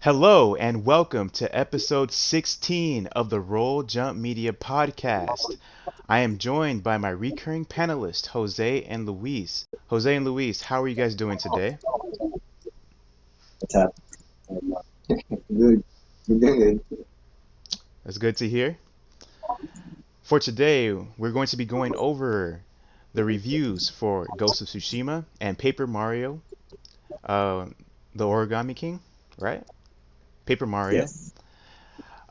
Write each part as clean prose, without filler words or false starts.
Hello and welcome to episode 16 of the Roll Jump Media podcast. I am joined by my recurring panelists, Jose and Luis. Jose and Luis, how are you guys doing today? What's up? Good. You're doing good. That's good to hear. For today, we're going to be going over the reviews for Ghost of Tsushima and Paper Mario, uh, the Origami King, right? Paper Mario. Yes.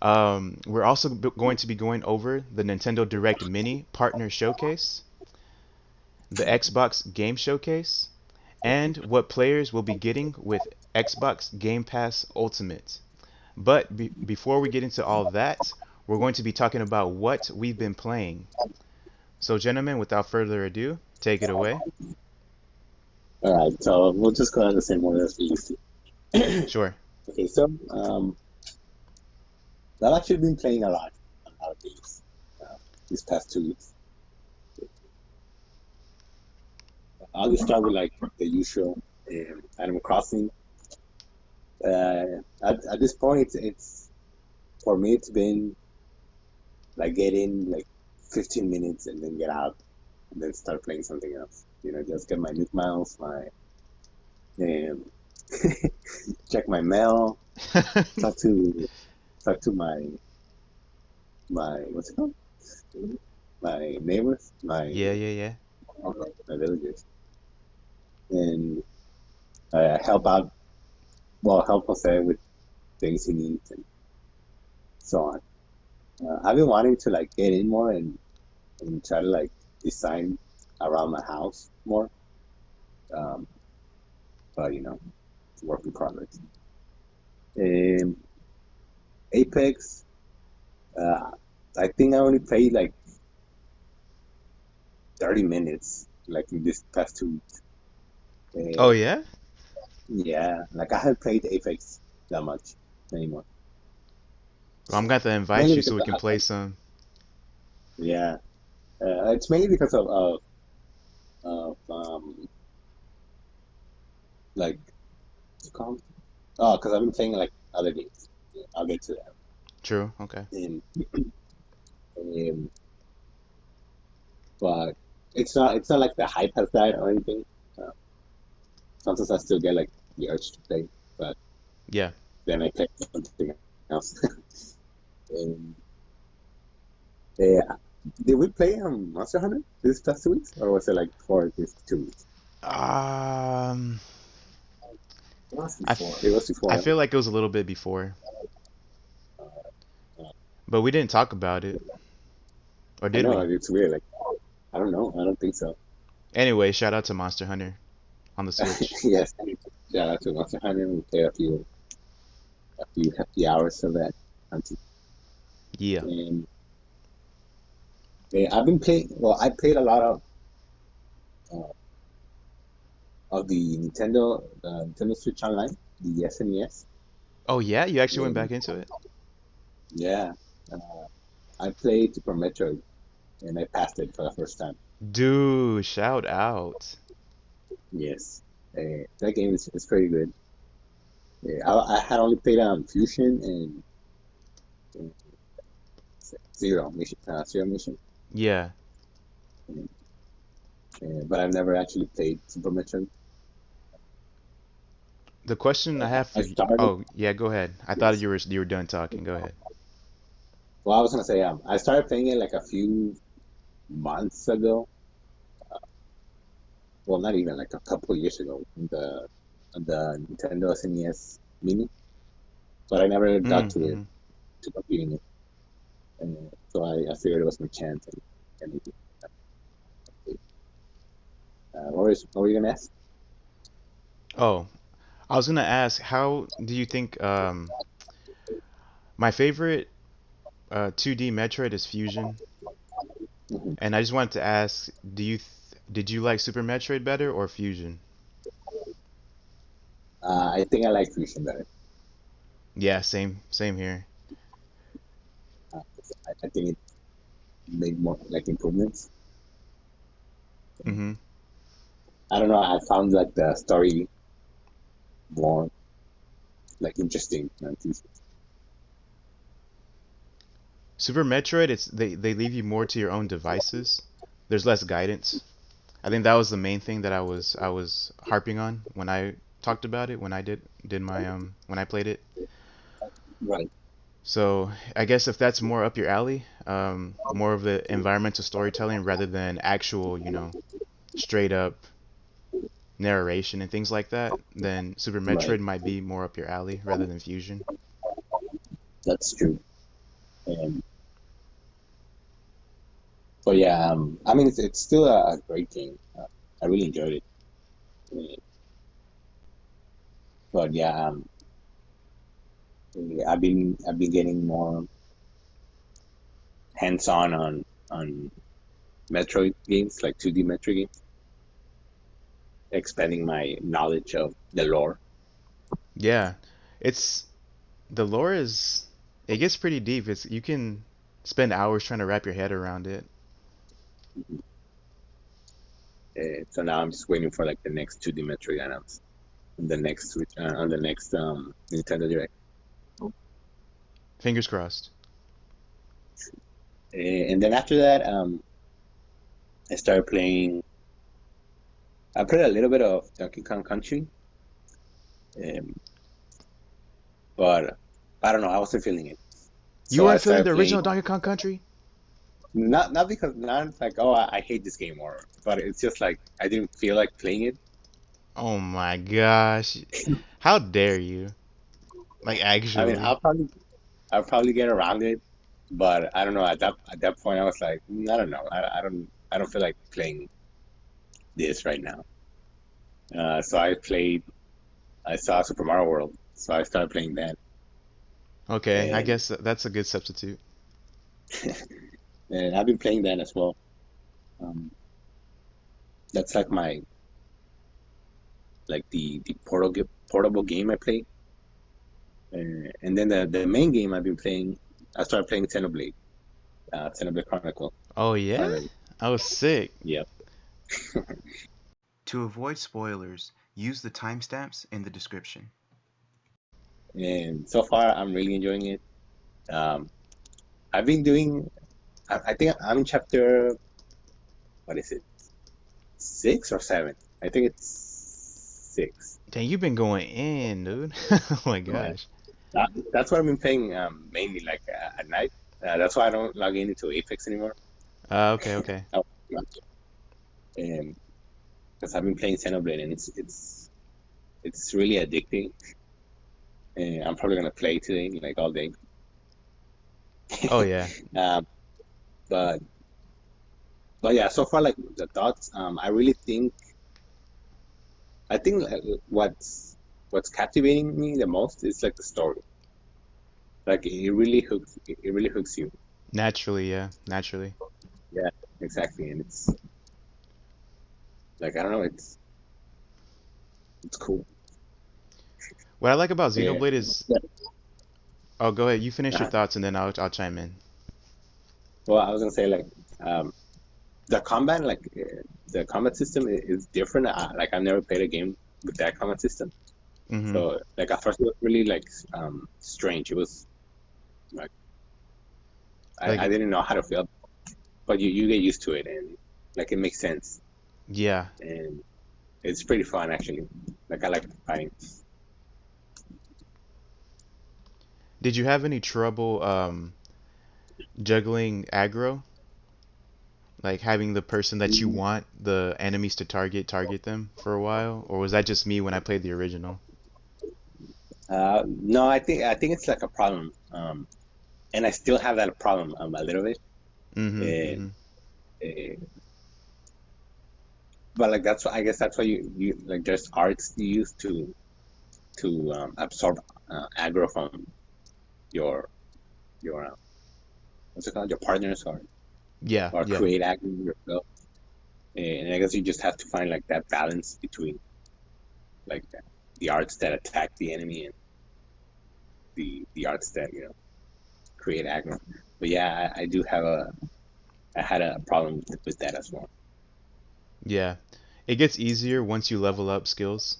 We're also going to be going over the Nintendo Direct Mini Partner Showcase, the Xbox Game Showcase, and what players will be getting with Xbox Game Pass Ultimate. But before we get into all that, we're going to be talking about what we've been playing. So, gentlemen, without further ado, take it away. All right. So we'll just go on the same order as we used to. Sure. Okay. So I've actually been playing a lot of games these past 2 weeks. I'll just start with like the usual Animal Crossing. At this point, it's for me. It's been like get in like 15 minutes and then get out and then start playing something else. Just get my Nook Miles, my um, check my mail, talk to talk to my what's it called? My neighbors, Yeah, yeah, yeah. my villagers, and help out. Well, help Jose with things he needs and so on. I've been wanting to like get in more and try to like design around my house more, um, but it's a work in progress. Um, Apex, uh, I think I only played like 30 minutes like in this past 2 weeks. Oh, Uh, yeah? yeah, like I haven't played Apex that much anymore. Well, I'm going to invite Mainly you so because we can play some. yeah, it's mainly because of like what's it called? Oh, because I've been playing like other games. Yeah, I'll get to that. True. Okay. And, um, but it's not like the hype has died or anything. Uh, Sometimes I still get like the urge to play, but Yeah. then I play something else. And yeah, did we play Monster Hunter this past 2 weeks, or was it like for these 2 weeks? Um, It was I, before. It was f- I before. feel like it was a little bit before, Uh, but we didn't talk about it, or I did know we? it's weird. Like I don't know. I don't think so. Anyway, shout out to Monster Hunter on the Switch. Yes. Shout out to Monster Hunter. We played a few hefty hours of that. Yeah. And yeah, I've been playing. Well, I played a lot uh, of the Nintendo Switch Online, the SNES. Oh, yeah? You actually went And back into it? yeah, uh, I played Super Metroid, and I passed it for the first time. Dude, shout out. Yes, that game is pretty good. Yeah, I had only played Fusion and Zero Mission, Yeah. and, but I've never actually played Super Metroid. The question I have I for you. started, Oh, yeah, go ahead. I thought yes. you were done talking. Go ahead. Well, I was gonna say, I started playing it like a few months ago. Well, not even like a couple of years ago, on the Nintendo SNES Mini, but I never got to it Mm-hmm. to competing it, and so I figured it was my chance. And what were you gonna ask? Oh, I was gonna ask, how do you think my favorite 2D Metroid is Fusion, Mhm. and I just wanted to ask, did you like Super Metroid better or Fusion? I think I like Fusion better. Yeah, same here. Uh, I think it made more like improvements. Mm-hmm. I don't know. I found like the story more like interesting. Super Metroid, they leave you more to your own devices. There's less guidance. I think that was the main thing that I was harping on when I talked about it when I did my when I played it. Right, So I guess if that's more up your alley, more of the environmental storytelling rather than actual, straight up narration and things like that, then Super right. Metroid might be more up your alley rather than Fusion. That's true. And but yeah, I mean, it's still a great game. I really enjoyed it. Uh, But yeah, I've been getting more hands-on on Metroid games, like 2D Metroid games, expanding my knowledge of the lore. Yeah, it's the lore is it gets pretty deep. It's you can spend hours trying to wrap your head around it. So now I'm just waiting for like the next 2D Metroid announced on the next Nintendo Direct. Fingers crossed. And then after that, I started playing. I played a little bit of Donkey Kong Country, um, but I don't know. I wasn't feeling it, You so I weren't feeling started the original playing. Donkey Kong Country? Not because not like oh I hate this game but it's just like I didn't feel like playing it. Oh my gosh. How dare you? Like I mean, actually. I'll probably get around it, but I don't know. At that point, I was like, I don't know. I don't feel like playing this right now. So I saw Super Mario World, so I started playing that, Okay, I and guess that's a good substitute. and I've been playing that as well. Um, that's like my like the portable game I play, and then the main game I've been playing. I started playing Xenoblade Chronicle Oh yeah? finally. I was sick. Yep. To avoid spoilers, use the timestamps in the description. And so far, I'm really enjoying it. Um, I've been doing. I think I'm in chapter. What is it? 6 or 7? I think it's 6. Dang, you've been going in, dude. Oh my Yeah. gosh. That's what I've been playing mainly like at night. That's why I don't log in into Apex anymore. Okay, okay. Oh, and because I've been playing Xenoblade and it's really addicting. And I'm probably gonna play today, like all day. Oh yeah. Um, but but yeah, so far like the thoughts. I think what's captivating me the most is like the story. Like it really hooks you. Naturally, yeah. Naturally. Yeah, exactly. And it's like I don't know, it's cool. What I like about Yeah. Xenoblade is Yeah. oh go ahead, you finish your Uh-huh. thoughts and then I'll chime in. Well, I was gonna say like um the combat system is different. Like I've never played a game with that combat system. Mm-hmm. So like at first it was really like strange. It was like I Like didn't know how to feel, but you get used to it and like it makes sense yeah. and it's pretty fun actually. Like I like fighting. Did you have any trouble juggling aggro? Like having the person that you want the enemies to target them for a while? Or was that just me when I played the original? No, I think it's like a problem, and I still have that problem a little bit. Mm-hmm. Uh, Mm-hmm. uh, but like I guess that's why you like there's arts you use to absorb aggro from your your what's it called your partners Yeah, or yeah. create aggro yourself. And I guess you just have to find like that balance between like the arts that attack the enemy and the arts that create aggro. But yeah, I had a problem with that as well. Yeah. It gets easier once you level up skills,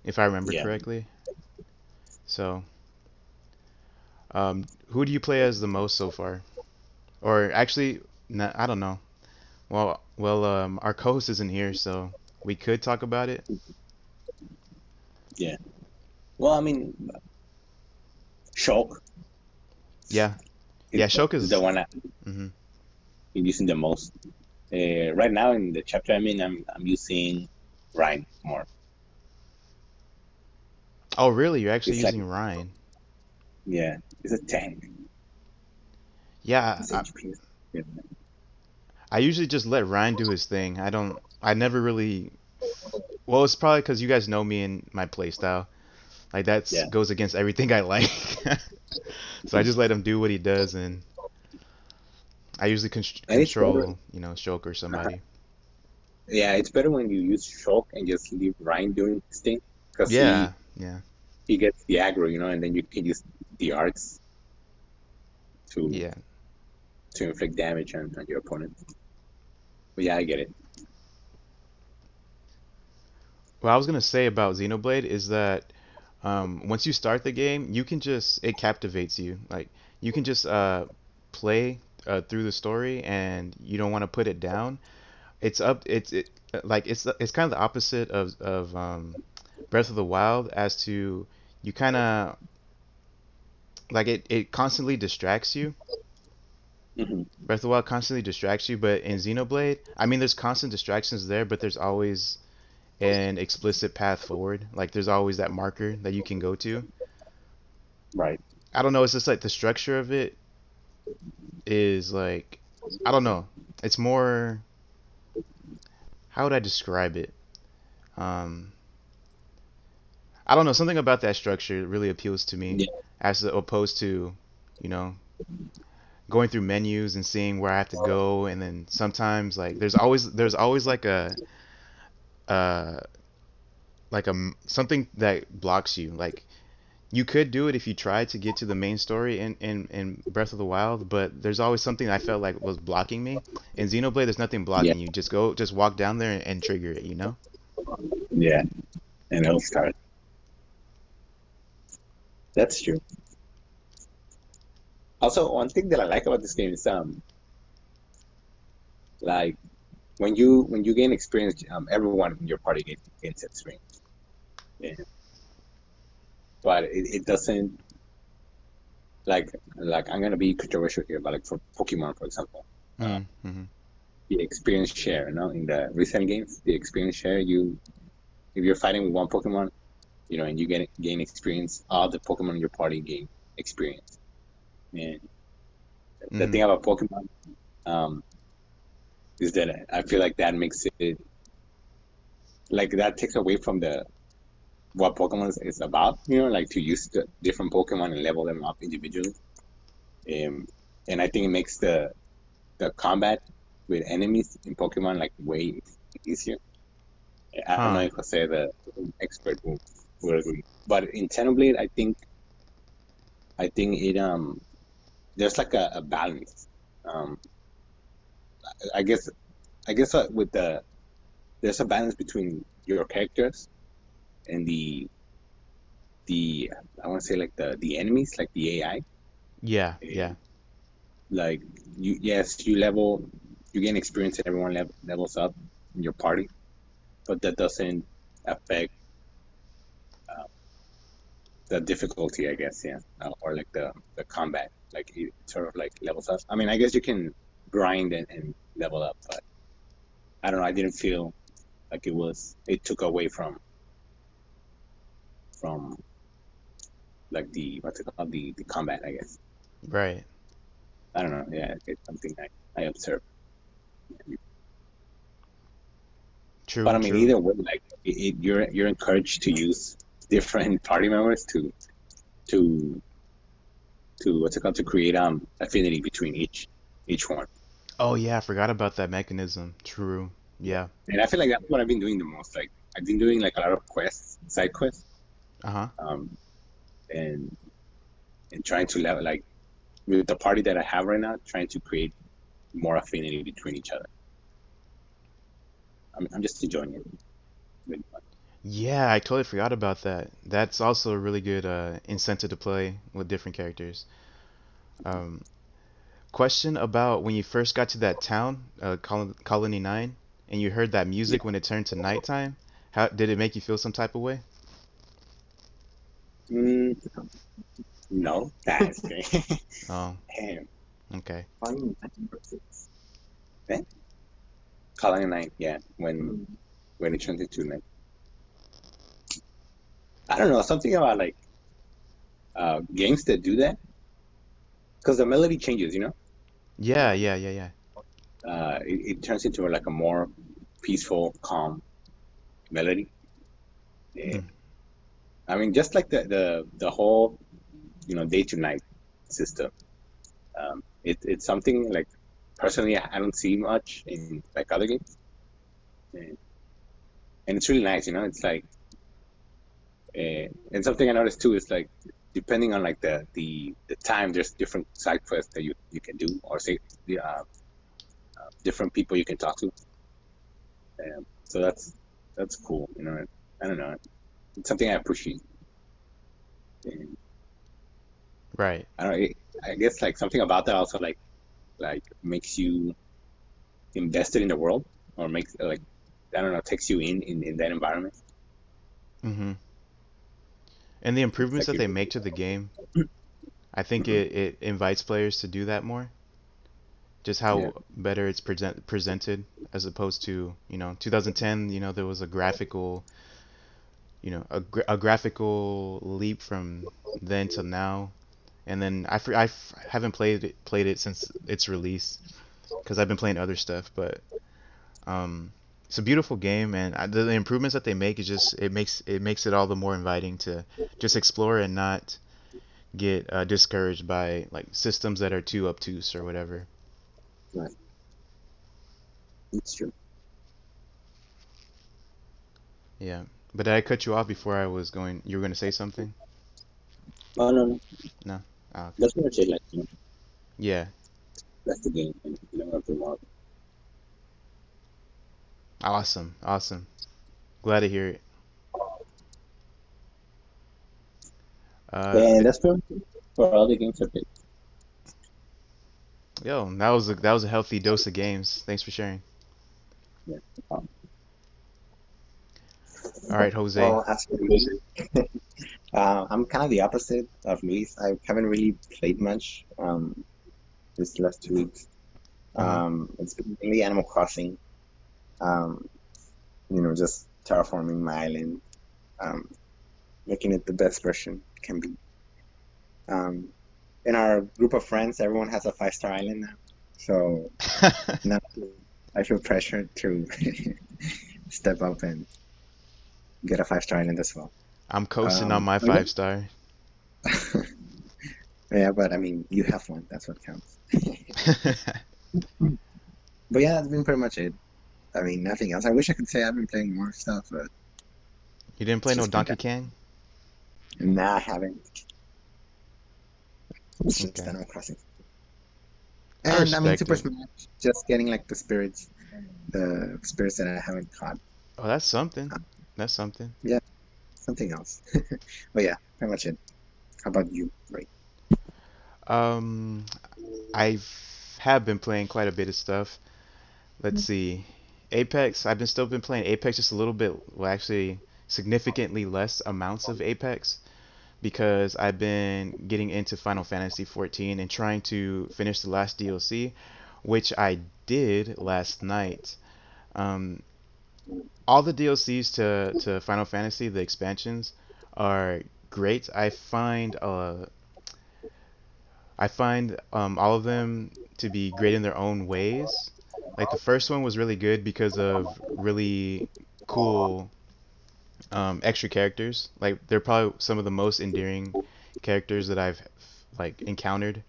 if I remember Yeah, correctly. So, who do you play as the most so far? Or actually, I don't know. Our co-host isn't here, so we could talk about it. Yeah. Well, I mean, Shulk Yeah, is yeah. Shulk the is. one I'm Hmm. using the most. Right now in the chapter I'm in, I'm using Rhine more. Oh, really? You're actually It's like, using Ryan? yeah, it's a tank. Yeah, It's HP. Yeah. I usually just let Ryan do his thing. I don't. I never really. Well, it's probably because you guys know me and my play style. Like that's Yeah. goes against everything I like. So I just let him do what he does, and I usually And it's better. control, Shulk or somebody. Yeah, it's better when you use Shulk and just leave Ryan doing his thing because Yeah, yeah, he gets the aggro, and then you can use the arts to yeah. inflict damage on your opponent. But yeah, I get it. What I was gonna say about Xenoblade is that once you start the game, it captivates you. Like you can just play through the story, and you don't want to put it down. It's up. It's kind of the opposite of Breath of the Wild as to you kind of like it constantly distracts you. Hmm. Breath of the Wild constantly distracts you, but in Xenoblade, I mean, there's constant distractions there, but there's always an explicit path forward. Like there's always that marker that you can go to. Right. I don't know. It's just like the structure of it is like I don't know. It's more. How would I describe it? Um, I don't know. Something about that structure really appeals to me, Yeah. as opposed to, you know, going through menus and seeing where I have to go, and then sometimes like there's always uh something that blocks you. Like you could do it if you tried to get to the main story in Breath of the Wild, but there's always something I felt like was blocking me. In Xenoblade, there's nothing Yeah. blocking you. Just walk down there and trigger it, you know? Yeah. And it'll start. That's true. Also, one thing that I like about this game is like when you gain experience, everyone in your party gains experience. Yeah. But it doesn't like I'm gonna be controversial here, but like for Pokemon, for example, uh, Mm-hmm. the experience share, in the recent games, the experience share, if you're fighting with one Pokemon, and you gain experience, all the Pokemon in your party gain experience. And the Mm-hmm. thing about Pokemon, um, is that I feel like that makes it like that takes away from the what Pokemon is about, like to use the different Pokemon and level them up individually. Um, and I think it makes the combat with enemies in Pokemon like way easier. I don't know Huh. if Jose, the expert, will agree. But in Xenoblade, I think it there's like a balance. Um, I guess with there's a balance between your characters and the I want to say like the enemies, like the AI. Yeah, yeah. Um, like you gain experience and everyone levels up in your party, but that doesn't affect uh, the difficulty, I guess, yeah, or like the combat, like it sort of like levels up. I mean, I guess you can grind and level up, but I don't know. I didn't feel like it took away from like the what's it called, the combat, I guess. Right. I don't know. Yeah, it's something I observed. But True, I mean, true. either way, like you're encouraged to use different party members to what's it called, to create affinity between each one. Oh yeah, I forgot about that mechanism. True. Yeah. And I feel like that's what I've been doing the most. Like I've been doing like a lot of quests, side quests, Uh-huh. um, and trying to level like with the party that I have right now, trying to create more affinity between each other. I'm just enjoying it. Really fun. Yeah, I totally forgot about that. That's also a really good incentive to play with different characters. Um, Question about when you first got to that town, Colony 9, and you heard that Yeah. music when it turned to nighttime. How did it make you feel some type of way? Mm, no, that's great. Oh, Damn. okay. Calling number six. Eh? Calling night, yeah. When it turns into night. I don't know, something about like games that do that. Because the melody changes, you know? Yeah, yeah, yeah, yeah. It turns into like a more peaceful, calm melody. Yeah. Mm, I mean, just like the whole, day to night system. It's something like personally I don't see much in like other games, and, and it's really nice. It's like, and something I noticed too is like depending on like the time, there's different side quests that you can do, or say the different people you can talk to. So that's cool. I don't know. It's something I appreciate. And right. I don't know. I guess like something about that also like makes you invested in the world, or makes like I don't know, takes you in that environment. Mm-hmm. And the It's improvements like that you. they make to the game, I think Mhm. it invites players to do that more. Just Yeah, how better it's presented as opposed to, 2010, there was a graphical, a graphical leap from then to now. And then haven't played it since its release because I've been playing other stuff, but um it's a beautiful game, and the improvements that they make is just it makes it all the more inviting to just explore and not get discouraged by like systems that are too obtuse or whatever. right. It's true. Yeah. But did I cut you off before I was going? You were going to say something? Oh no, no. No. Oh, okay. That's pretty much it. Like Yeah. that's the game, and you don't have to more. Awesome. Awesome. Glad to hear it. Uh, And th- that's pretty much it for all the games I played. Yo, that was a healthy dose of games. Thanks for sharing. Yeah. Um, All right, Jose. well, absolutely. I'm kind of the opposite of Luis. I haven't really played much this last 2 weeks. Hmm. It's been mainly Animal Crossing. Um, just terraforming my island, um, making it the best version it can be. Um, in our group of friends, everyone has a 5-star island now. So now I feel pressured to step up and get a 5-star island as well. I'm coasting on my But yeah. 5 star. Yeah, but I mean, you have one. That's what counts. But yeah, that's been pretty much it. I mean, nothing else. I wish I could say I've been playing more stuff, but You didn't it's play no just been Donkey that. Kong? Nah, I haven't. It's just Okay. Animal Crossing. I And I mean, respect Super it. Smash, just getting like the spirits that I haven't caught. Oh, that's something. Uh, That's something. yeah, something else. But yeah, pretty much it. How about you, Ray? Um, have been playing quite a bit of stuff. Let's see. Apex, I've been still been playing Apex just a little bit, well actually significantly less amounts of Apex because I've been getting into Final Fantasy XIV and trying to finish the last DLC, which I did last night. Um, all the DLCs to Final Fantasy, the expansions, are great. I find all of them to be great in their own ways. Like the first one was really good because of really cool extra characters. Like they're probably some of the most endearing characters that I've like encountered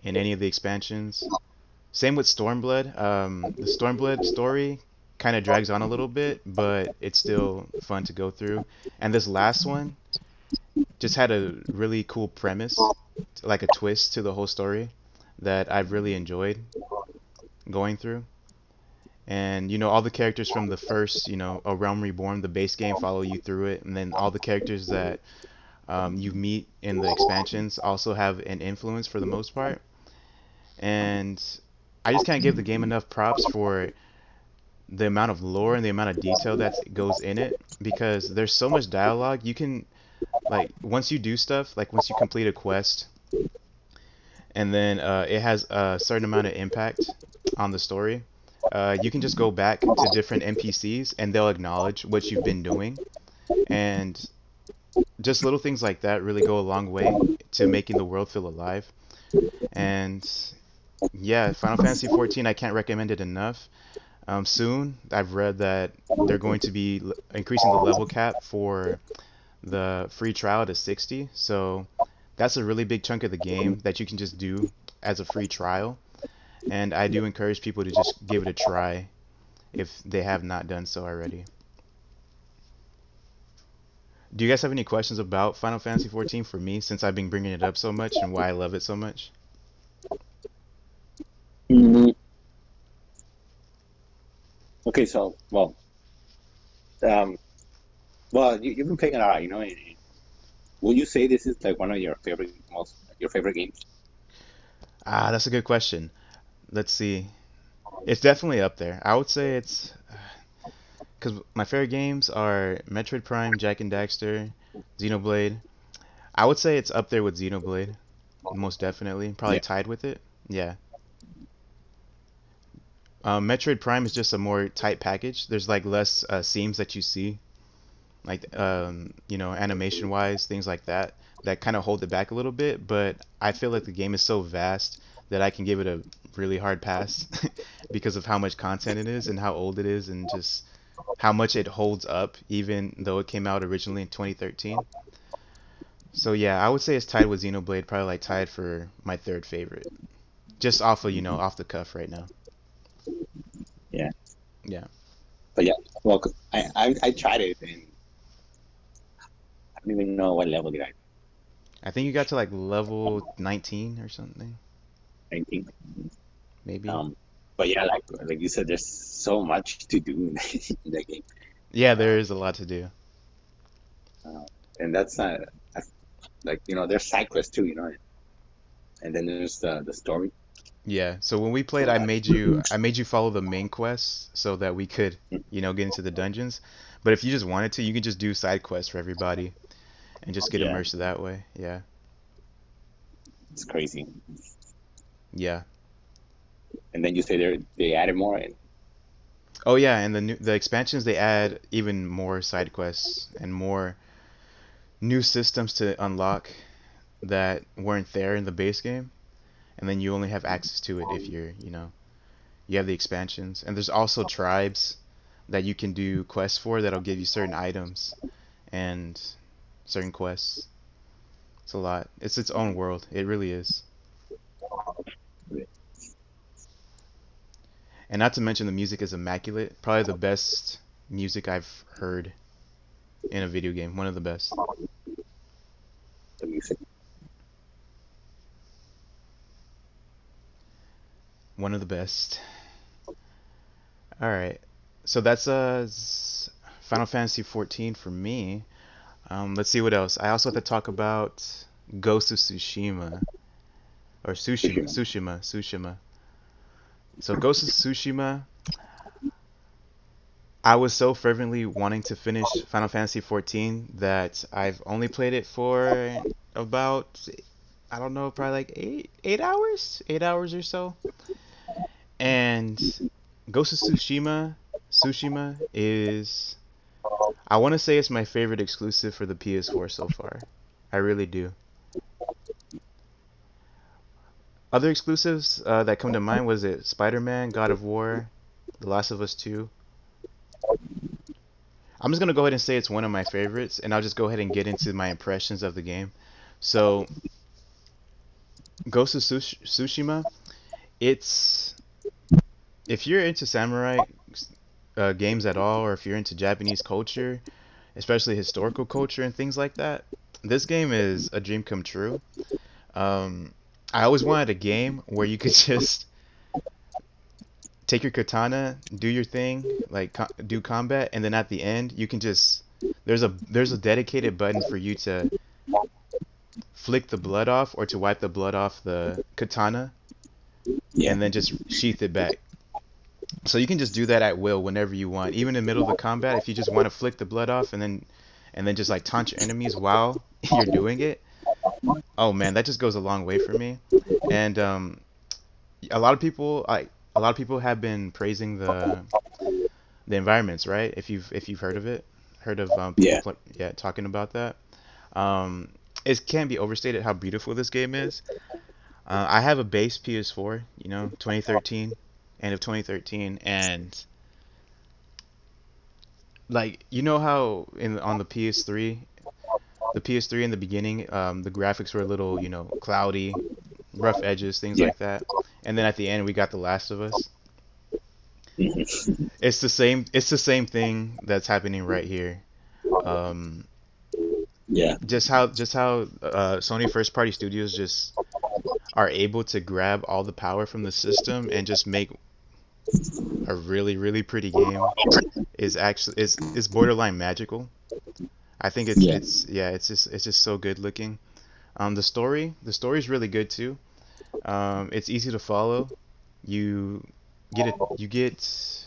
in any of the expansions. Same with Stormblood. The Stormblood story kind of drags on a little bit, but it's still fun to go through. And this last one just had a really cool premise, like a twist to the whole story that I've really enjoyed going through. And all the characters from the first, A Realm Reborn, the base game, follow you through it, and then all the characters that you meet in the expansions also have an influence for the most part. And I just can't give the game enough props for the amount of lore and the amount of detail that goes in it, because there's so much dialogue. You can, like, once you do stuff, like once you complete a quest, and then it has a certain amount of impact on the story, you can just go back to different NPCs and they'll acknowledge what you've been doing. And just little things like that really go a long way to making the world feel alive. And yeah, Final Fantasy XIV, I can't recommend it enough. Soon, I've read that they're going to be increasing the level cap for the free trial to 60. So that's a really big chunk of the game that you can just do as a free trial. And I do encourage people to just give it a try if they have not done so already. Do you guys have any questions about Final Fantasy XIV for me, since I've been bringing it up so much and why I love it so much? Hmm. Okay, so um, you've been playing a lot, and would you say this is like one of your favorite games? Ah, that's a good question. Let's see. It's definitely up there. I would say it's because my favorite games are Metroid Prime, Jack and Daxter, Xenoblade. I would say it's up there with Xenoblade, most definitely. Probably Yeah, tied with it. Yeah. Metroid Prime is just a more tight package. There's like less seams that you see, like animation wise, things like that, that kind of hold it back a little bit. But I feel like the game is so vast that I can give it a really hard pass because of how much content it is and how old it is and just how much it holds up, even though it came out originally in 2013. So yeah, I would say it's tied with Xenoblade, probably like tied for my third favorite, just off of off the cuff right now. yeah, Yeah, but yeah. Well, 'cause I tried it and I don't even know what level did I. I think you got to like level 19 or something, 19. maybe. Um, but yeah, like you said, there's so much to do in, in that game. Yeah, there Um, is a lot to do. uh, and that's not that's, like there's side quests too, and then there's the story. Yeah, so when we played, So I made you follow the main quests so that we could, get into the dungeons. But if you just wanted to, you could just do side quests for everybody and just get yeah, immersed that way. Yeah. it's crazy. Yeah. And then you say they added more, and Oh yeah, and the expansions, they add even more side quests and more new systems to unlock that weren't there in the base game, and then you only have access to it if you have the expansions. And there's also tribes that you can do quests for that'll give you certain items and certain quests. It's a lot. It's its own world. It really is. And not to mention the music is immaculate. Probably the best music I've heard in a video game. One of the best. the music. One of the best. All right. So that's Final Fantasy 14 for me. Let's see what else. I also have to talk about Ghost of Tsushima or Tsushima. So Ghost of Tsushima, I was so fervently wanting to finish Final Fantasy 14 that I've only played it for about, I don't know, probably like 8 hours or so. And Ghost of Tsushima is, I want to say it's my favorite exclusive for the PS4 so far. I really do. Other exclusives that come to mind, was it Spider-Man, God of War, The Last of Us 2? I'm just gonna go ahead and say it's one of my favorites, and I'll just go ahead and get into my impressions of the game. So, Ghost of Tsushima, it's, if you're into samurai games at all, or if you're into Japanese culture, especially historical culture and things like that, this game is a dream come true. Um, I always wanted a game where you could just take your katana, do your thing, like do combat, and then at the end you can just there's a dedicated button for you to flick the blood off or to wipe the blood off the katana Yeah. and then just sheath it back. So you can just do that at will whenever you want, even in the middle of the combat. If you just want to flick the blood off and then just like taunt your enemies while you're doing it. Oh man, that just goes a long way for me. And a lot of people like a lot of people have been praising the environments, right? If you've heard of it, heard of Yeah. yeah, talking about that. Um, it can't be overstated how beautiful this game is. I have a base PS4, 2013, end of 2013, and like how in on the PS3 in the beginning, the graphics were a little, cloudy, rough edges, things Yeah. like that. And then at the end, we got The Last of Us. Mhm. It's the same. It's the same thing that's happening right here. Um, Yeah. just how Sony first party studios just are able to grab all the power from the system and just make a really really pretty game is borderline magical. I think it's Yeah. it's yeah it's just so good looking. The story's really good too. It's easy to follow. You you get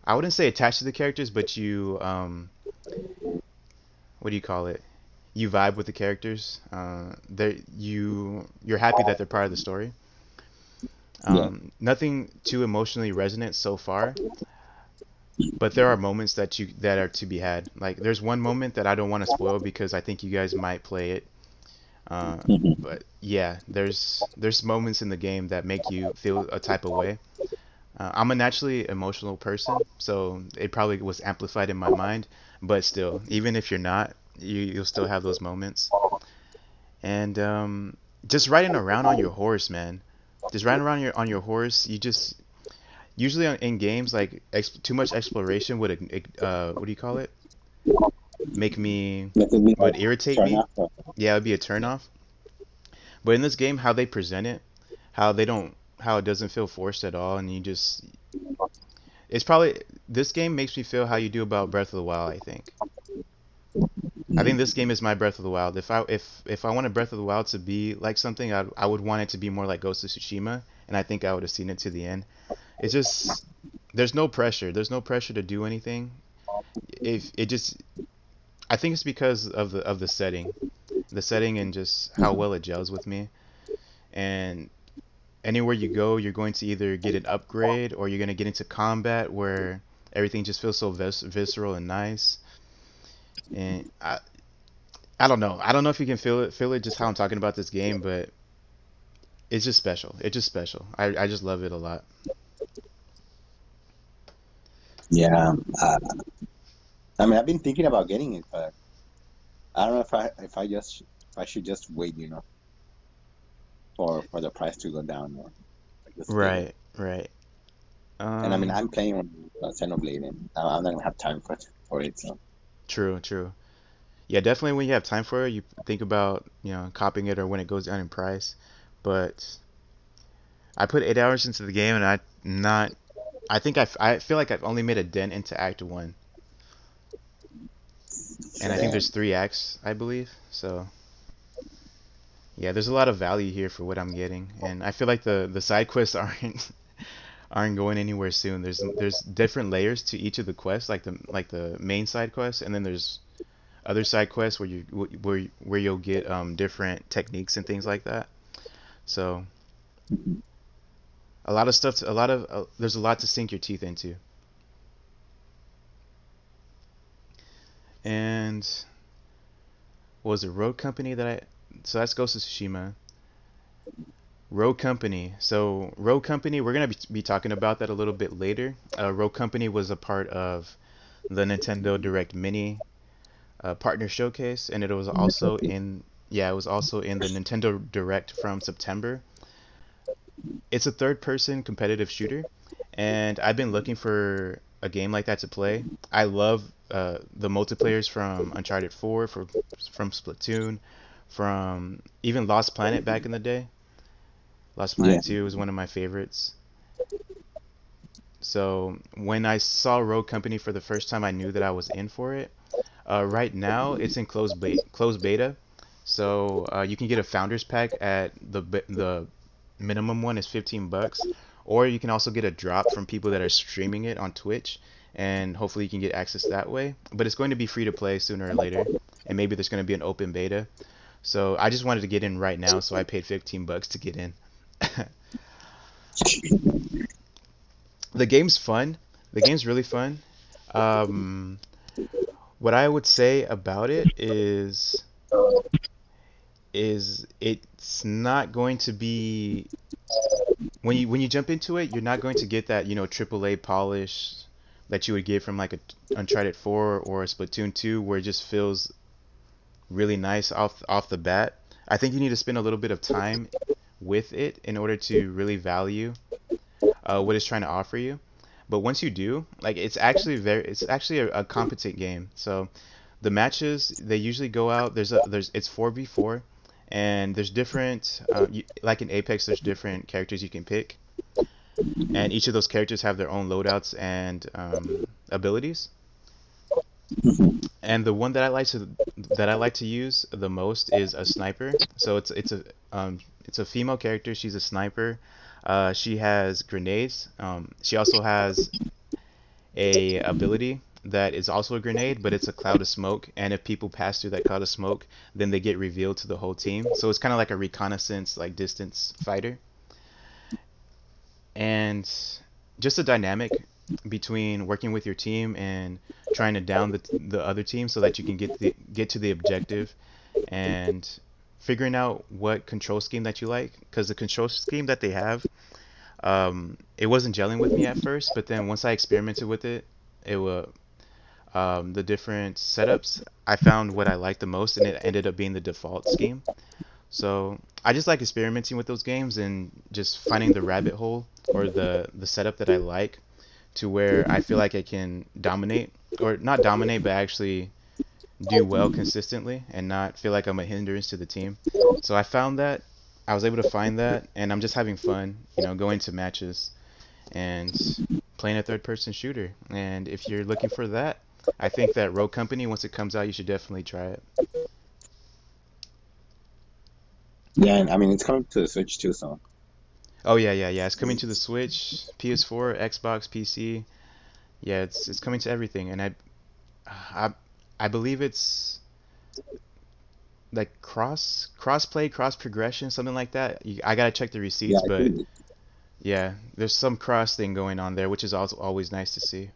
I wouldn't say attached to the characters, but what do you call it? You vibe with the characters. You're happy that they're part of the story. Yeah. Nothing too emotionally resonant so far, but there are moments that are to be had. Like there's one moment that I don't want to spoil because I think you guys might play it. Uh, Mhm. but yeah, there's moments in the game that make you feel a type of way. I'm a naturally emotional person, so it probably was amplified in my mind. But still, even if you're not, you'll still have those moments. And just riding around on your horse, man. Just riding around on your horse, you just usually in games like too much exploration would what do you call it? Make me Let it be would irritate turn me. after. Yeah, it'd be a turn off. But in this game, how they present it, how it doesn't feel forced at all, and it's probably this game makes me feel how you do about Breath of the Wild, I think. I think this game is my Breath of the Wild. If I wanted Breath of the Wild to be like something, I would want it to be more like Ghost of Tsushima, and I think I would have seen it to the end. It's just there's no pressure. There's no pressure to do anything. If it just I think it's because of the setting and just how well it gels with me. And anywhere you go, you're going to either get an upgrade or you're going to get into combat where everything just feels so visceral and nice. And I don't know. I don't know if you can feel it just how I'm talking about this game, but it's just special. It's just special. I just love it a lot. Yeah. I mean, I've been thinking about getting it, but I don't know if I should just wait, for the price to go down or just get it. Right, right. And I mean, Um, I'm playing on Xenoblade, and I'm not gonna have time for it. So True, true. Yeah, definitely when you have time for it, you think about, copying it or when it goes down in price. But I put 8 hours into the game and I think I feel like I've only made a dent into Act 1. And I think yeah, there's 3 acts, I believe. So, yeah, there's a lot of value here for what I'm getting. And I feel like the side quests aren't going anywhere soon. There's different layers to each of the quests, like the main side quests, and then there's other side quests where you'll get different techniques and things like that. So a lot of stuff, there's a lot to sink your teeth into. And what was it Road Company that I? So that's Ghost of Tsushima. Road Company. So Road Company, we're gonna be talking about that a little bit later. Road Company was a part of the Nintendo Direct Mini partner showcase, and it was also in yeah, it was also in the Nintendo Direct from September. It's a third-person competitive shooter, and I've been looking for a game like that to play. I love the multiplayers from Uncharted 4, from Splatoon, from even Lost Planet back in the day. Lost yeah, Planet 2 was one of my favorites. So when I saw Rogue Company for the first time, I knew that I was in for it. Right now, it's in closed beta, so you can get a founders pack at the minimum one is 15 bucks, or you can also get a drop from people that are streaming it on Twitch, and hopefully you can get access that way. But it's going to be free to play sooner or later, and maybe there's going to be an open beta. So I just wanted to get in right now, so I paid 15 bucks to get in. The game's fun. The game's really fun. Um, what I would say about it is it's not going to be when you jump into it, you're not going to get that, AAA polish that you would get from like a Uncharted 4 or a Splatoon 2 where it just feels really nice off the bat. I think you need to spend a little bit of time with it in order to really value what it's trying to offer you. But once you do, like it's actually a competent game. So the matches they usually go out. It's 4v4, and there's different like in Apex, there's different characters you can pick, and each of those characters have their own loadouts and abilities. And the one that I like to use the most is a sniper. So it's a female character. She's a sniper. She has grenades. She also has a ability that is also a grenade, but it's a cloud of smoke. And if people pass through that cloud of smoke, then they get revealed to the whole team. So it's kind of like a reconnaissance, like distance fighter. And just a dynamic between working with your team and trying to down the other team so that you can get to the objective, and figuring out what control scheme that you like, because the control scheme that they have, it wasn't gelling with me at first, but then once I experimented with it, it was the different setups, I found what I liked the most, and it ended up being the default scheme. So I just like experimenting with those games and just finding the rabbit hole or the setup that I like, to where I feel like I can dominate, or not dominate, but actually do well consistently and not feel like I'm a hindrance to the team. So I was able to find that, and I'm just having fun, going to matches and playing a third person shooter. And if you're looking for that, I think that Rogue Company, once it comes out, you should definitely try it. Yeah, and I mean it's coming to the Switch too, so Oh yeah, yeah, yeah. It's coming to the Switch, PS4, Xbox, PC. Yeah, it's coming to everything, and I I believe it's like cross play, cross progression, something like that. I gotta check the yeah, receipts, I but think. yeah, there's some cross thing going on there, which is also always nice to see.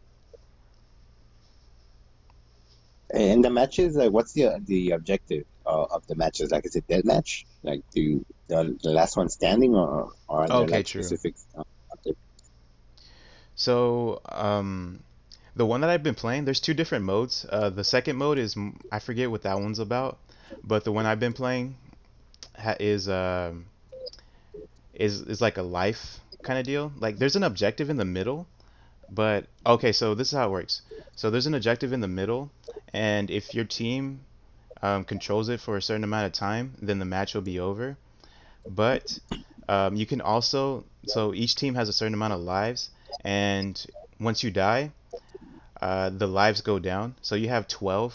And the matches, like, what's the objective of the matches? Like, is it dead match? Like, the last one standing, or are there Okay, like true. specific? Objectives? So, the one that I've been playing, there's two different modes. The second mode is I forget what that one's about, but the one I've been playing ha is like a life kind of deal. Like there's an objective in the middle, but okay, so this is how it works. So there's an objective in the middle, and if your team controls it for a certain amount of time, then the match will be over. But you can also, so each team has a certain amount of lives, and once you die, the lives go down. So you have 12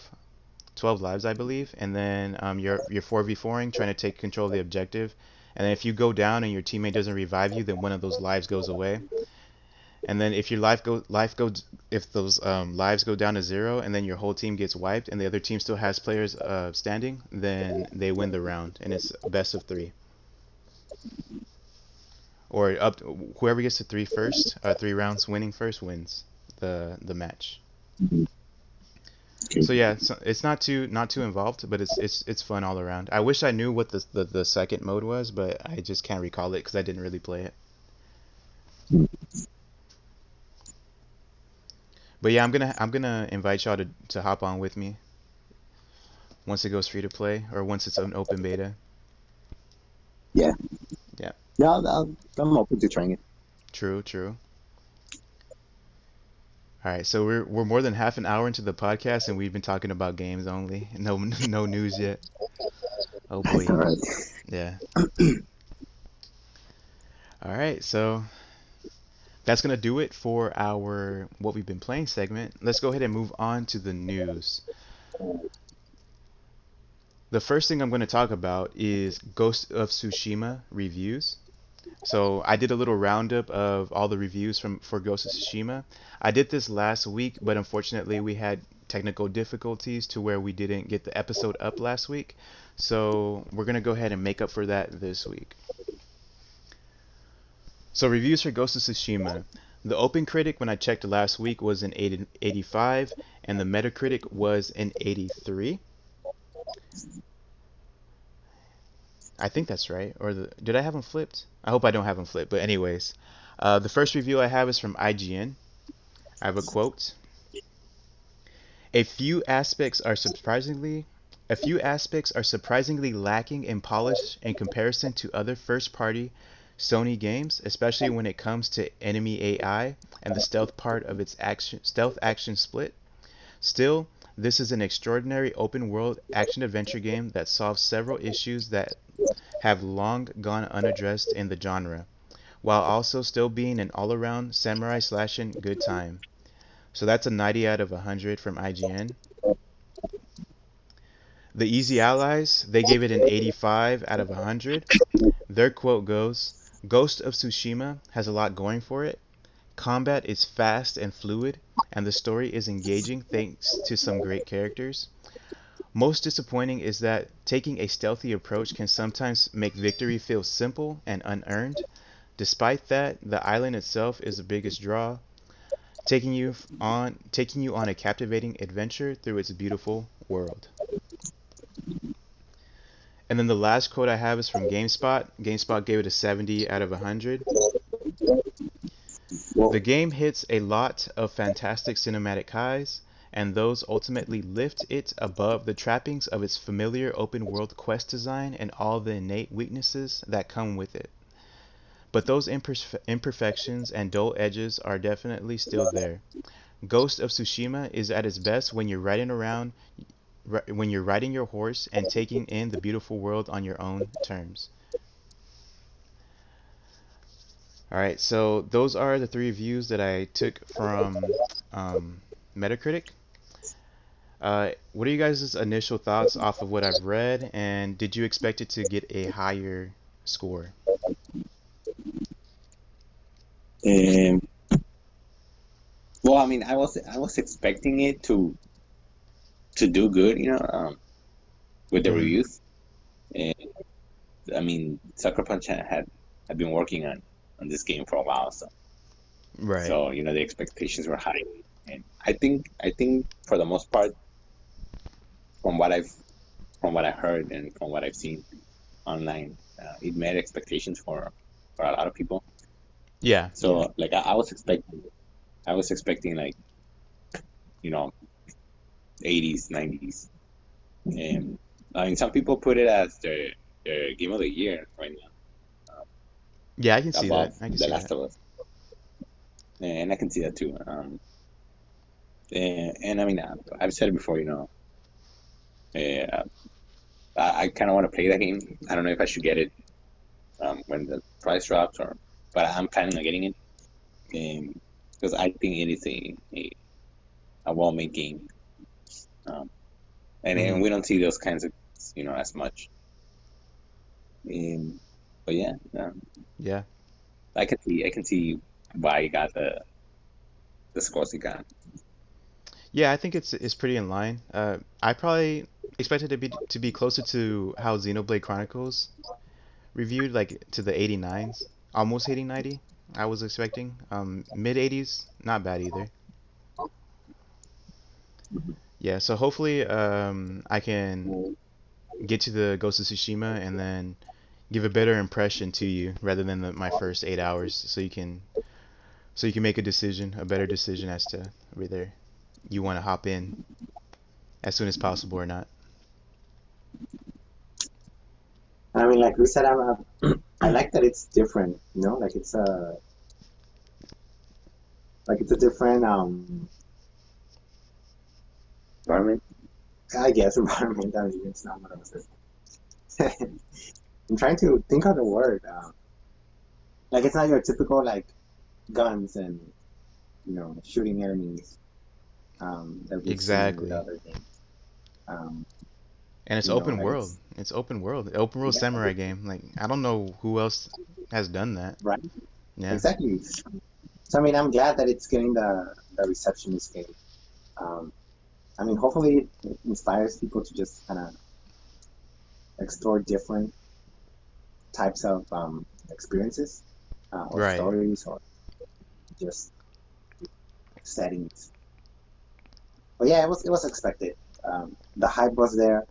lives, I believe, and then you're 4v4ing, trying to take control of the objective. And then if you go down and your teammate doesn't revive you, then one of those lives goes away. And then if your life goes if those lives go down to zero, and then your whole team gets wiped, and the other team still has players standing, then they win the round, and it's best of three, or whoever gets to three first, 3 rounds winning first wins the match. Mhm. Okay. So yeah, it's not too involved, but it's fun all around. I wish I knew what the second mode was, but I just can't recall it because I didn't really play it. But yeah, I'm gonna invite y'all to hop on with me once it goes free to play, or once it's an open beta. Yeah, Yeah, yeah, I'm open to trying it. true, true. All right, so we're more than half an hour into the podcast, and we've been talking about games only. No no news yet. Oh That's boy. all right. Yeah. All right, so that's gonna do it for our what we've been playing segment. Let's go ahead and move on to the news. The first thing I'm going to talk about is Ghost of Tsushima reviews. So I did a little roundup of all the reviews from for Ghost of Tsushima. I did this last week, but unfortunately we had technical difficulties to where we didn't get the episode up last week. So we're going to go ahead and make up for that this week. So reviews for Ghost of Tsushima. The Open Critic when I checked last week was an 85 and the Metacritic was an 83. I think that's right. Did I have them flipped? I hope I don't have them flipped. But anyways, the first review I have is from IGN. I have a quote. A few aspects are surprisingly lacking in polish in comparison to other first-party Sony games, especially when it comes to enemy AI and the stealth part of its stealth action split. Still, this is an extraordinary open-world action-adventure game that solves several issues that have long gone unaddressed in the genre, while also still being an all-around samurai slashing good time. So that's a 90 out of 100 from IGN. The Easy Allies, they gave it an 85 out of 100. Their quote goes, Ghost of Tsushima has a lot going for it. Combat is fast and fluid, and the story is engaging thanks to some great characters. Most disappointing is that taking a stealthy approach can sometimes make victory feel simple and unearned. Despite that, the island itself is the biggest draw, taking you on a captivating adventure through its beautiful world. And then the last quote I have is from GameSpot. GameSpot gave it a 70 out of 100. The game hits a lot of fantastic cinematic highs, and those ultimately lift it above the trappings of its familiar open world quest design and all the innate weaknesses that come with it. But those imperfections and dull edges are definitely still there. Ghost of Tsushima is at its best when you're riding your horse and taking in the beautiful world on your own terms. Alright, so those are the three reviews that I took from Metacritic. What are you guys' initial thoughts off of what I've read, and did you expect it to get a higher score? Um, well, I mean, I was expecting it to do good, with the Hmm. reviews. And I mean, Sucker Punch had been working on this game for a while, Right. so the expectations were high, and I think for the most part, from what I've from what I heard and from what I've seen online, it met expectations for a lot of people. Yeah, yeah. So like I was expecting like you know 80s, 90s, and I mean some people put it as their game of the year right now, Yeah, I can see that. above I can The see Last that. of Us, and I can see that too. And I mean I've said it before, uh, I kind of want to play that game. I don't know if I should get it when the price drops, but I'm planning on getting it, because I think it is a well-made game, um, and Hmm. we don't see those kinds of as much. But yeah, Yeah. I can see why you got the scores you got. Yeah, I think it's pretty in line. I probably expected it to be closer to how Xenoblade Chronicles reviewed, like to the 89s, almost hitting 90. I was expecting. Mid 80s, not bad either. Yeah, so hopefully I can get to the Ghost of Tsushima and then give a better impression to you rather than my first 8 hours, so you can make a better decision as to whether you want to hop in as soon as possible or not. I mean, like we said, I like that it's different. Like it's a different environment. I guess environment. I mean, it's not what I was saying. I'm trying to think of the word. Like it's not your typical like guns and shooting enemies that we've seen with Exactly. other games. Um, And it's open and world. it's It's open world. Open world yeah, samurai game. Like I don't know who else has done that. right, Yeah. exactly. So I mean, I'm glad that it's getting the reception it's getting. Um, I mean, hopefully it inspires people to just kind of explore different types of experiences or Right. stories or just settings. But yeah, it was expected. The hype was there,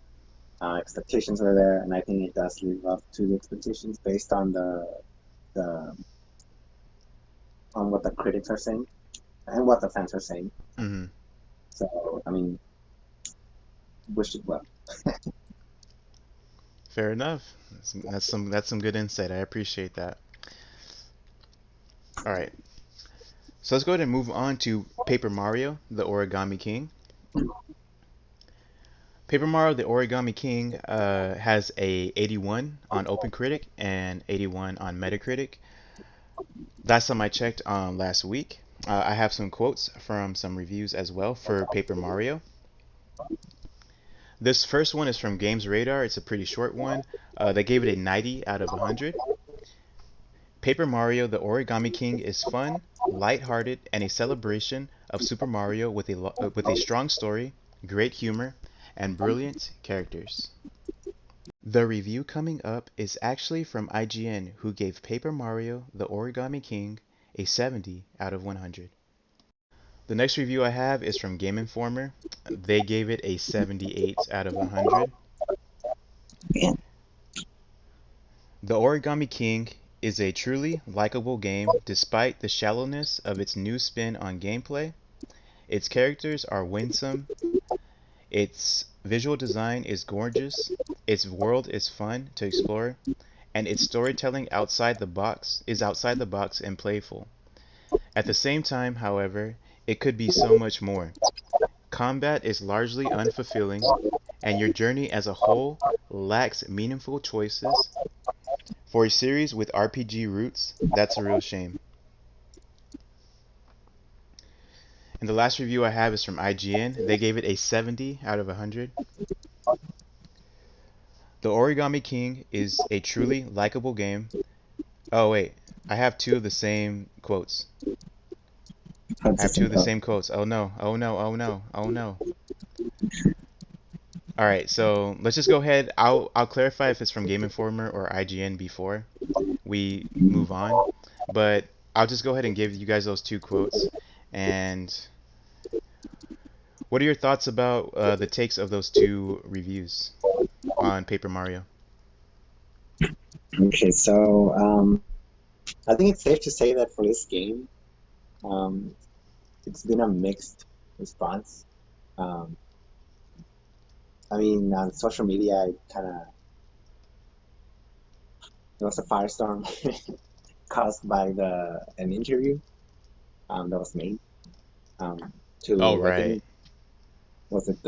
expectations were there, and I think it does live up to the expectations based on the on what the critics are saying and what the fans are saying. Hmm. So I mean, wish it well. Fair enough. That's some good insight. I appreciate that. All right. So let's go ahead and move on to Paper Mario, the Origami King. Paper Mario, the Origami King has a 81 on OpenCritic and 81 on Metacritic. Last time I checked last week. I have some quotes from some reviews as well for Paper Mario. This first one is from Games Radar. It's a pretty short one. They gave it a 90 out of 100. Paper Mario The Origami King is fun, light-hearted, and a celebration of Super Mario with a strong story, great humor, and brilliant characters. The review coming up is actually from IGN, who gave Paper Mario The Origami King a 70 out of 100. The next review I have is from Game Informer. They gave it a 78 out of 100. The Origami King is a truly likable game despite the shallowness of its new spin on gameplay. Its characters are winsome, its visual design is gorgeous, its world is fun to explore, and its storytelling outside the box and playful. At the same time, however, it could be so much more. Combat is largely unfulfilling, and your journey as a whole lacks meaningful choices. For a series with RPG roots, that's a real shame. And the last review I have is from IGN. They gave it a 70 out of 100. The Origami King is a truly likable game. Oh, wait. I have two of the same quotes. I have two of the same quotes. Oh no. Oh no. Oh no. Oh no. All right, so let's just go ahead. I'll clarify if it's from Game Informer or IGN before we move on. But I'll just go ahead and give you guys those two quotes. And what are your thoughts about the takes of those two reviews on Paper Mario? Okay, so I think it's safe to say that for this game, um, it's been a mixed response. Um, I mean, on social media, it kind of there was a firestorm caused by the an interview that was made um, Oh, to I right. think was it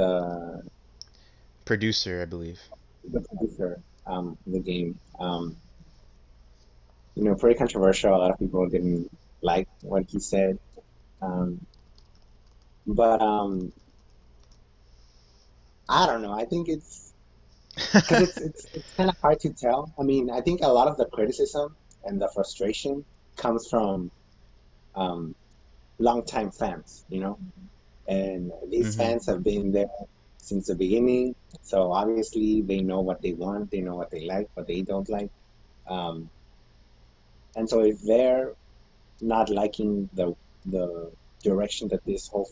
Producer, I believe. the producer of the game. Pretty controversial. A lot of people didn't like what he said, um, but I don't know. I think it's because it's kind of hard to tell. I mean, I think a lot of the criticism and the frustration comes from um, longtime fans, and these Hmm. fans have been there since the beginning. So obviously they know what they want, they know what they like, what they don't like. Um, and so if they're not liking the direction that this whole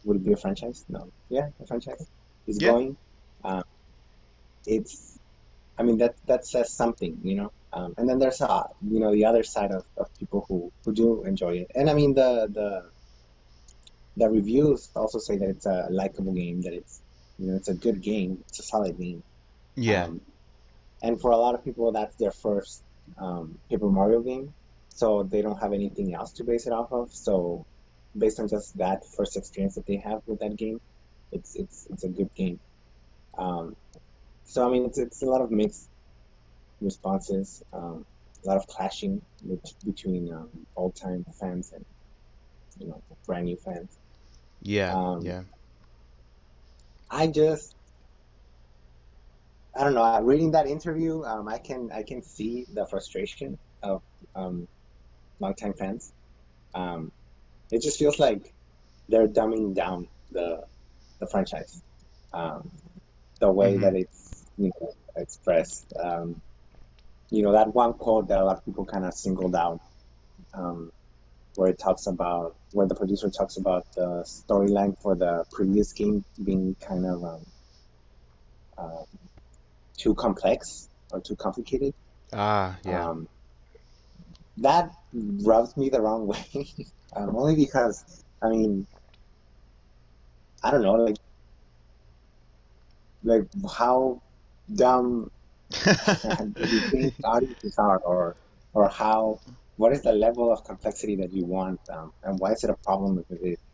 would it be a franchise? No, yeah, a franchise is Yeah. going. Um, it's I mean that says something, and then there's the other side of people who do enjoy it. And I mean the reviews also say that it's a likable game, that it's a good game, it's a solid game. Yeah. Um, and for a lot of people, that's their first Paper Mario game, so they don't have anything else to base it off of. So based on just that first experience that they have with that game, it's a good game. Um, so I mean, it's a lot of mixed responses. a lot of clashing between old time fans and brand new fans. Yeah, Um, yeah. I just I don't know. Reading that interview, I can see the frustration of um, longtime fans. Um, it just feels like they're dumbing down the franchise, um, the way Mm-hmm. that it's expressed. That one quote that a lot of people kind of singled out, um, where the producer talks about the storyline for the previous game being kind of uh, too complex or too complicated. Ah, yeah. Um, that rubs me the wrong way, only because I mean I don't know, like how dumb do you think audiences are, or how what is the level of complexity that you want, and why is it a problem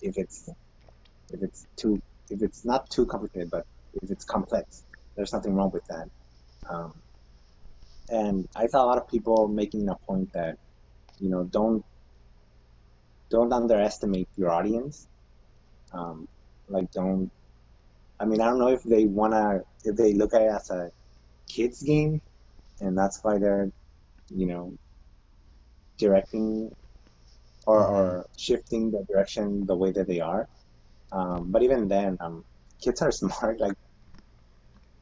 if it's too if it's not too complicated, but if it's complex, there's nothing wrong with that. Um, and I saw a lot of people making a point that don't underestimate your audience. Um, like don't I mean I don't know if they look at it as a kids game and that's why they're you know directing Mm-hmm. or shifting the direction the way that they are. But even then, kids are smart. Like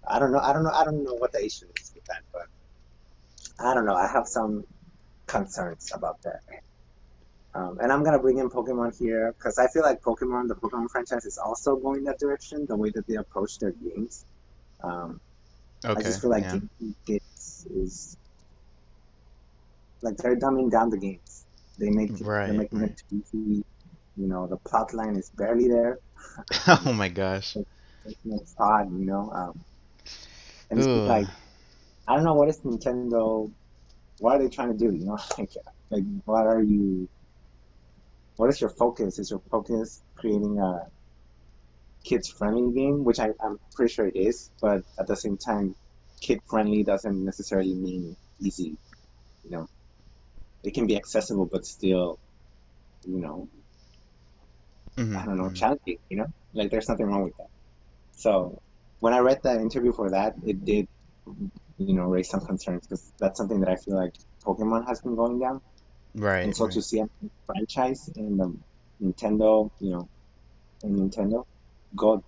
I don't know what the issue is with that, but I don't know. I have some concerns about that. And I'm gonna bring in Pokemon here because I feel like the Pokemon franchise is also going that direction. The way that they approach their games, um, I Okay, just feel like yeah. games is like they're dumbing down the games. They're Right, making it right. too easy. The plot line is barely there. Oh Um, my gosh. there's no thought, and it's Ugh. like I don't know what is Nintendo. What are they trying to do? Like what is your focus? Is your focus creating a kids friendly game, which I'm pretty sure it is, but at the same time, kid friendly doesn't necessarily mean easy. You know, it can be accessible, but still, you know, Mm-hmm, I don't know, mm-hmm. challenging. Like there's nothing wrong with that. So when I read the interview for that, it did, raise some concerns because that's something that I feel like Pokemon has been going down. Right, And so right. to see a franchise in the Nintendo, in Nintendo go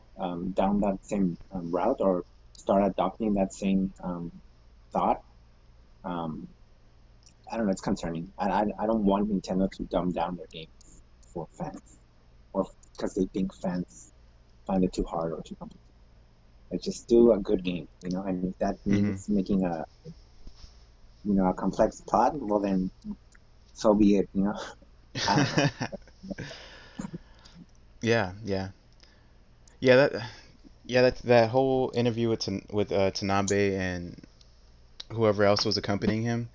down that same route or start adopting that same thought, um, I don't know, it's concerning. I don't want Nintendo to dumb down their games for fans or because they think fans find it too hard or too complicated. Like just do a good game, and if that Mm-hmm. means making a complex plot, well then so be it, I don't know. Yeah, yeah. Yeah, that whole interview with Tanabe and whoever else was accompanying him.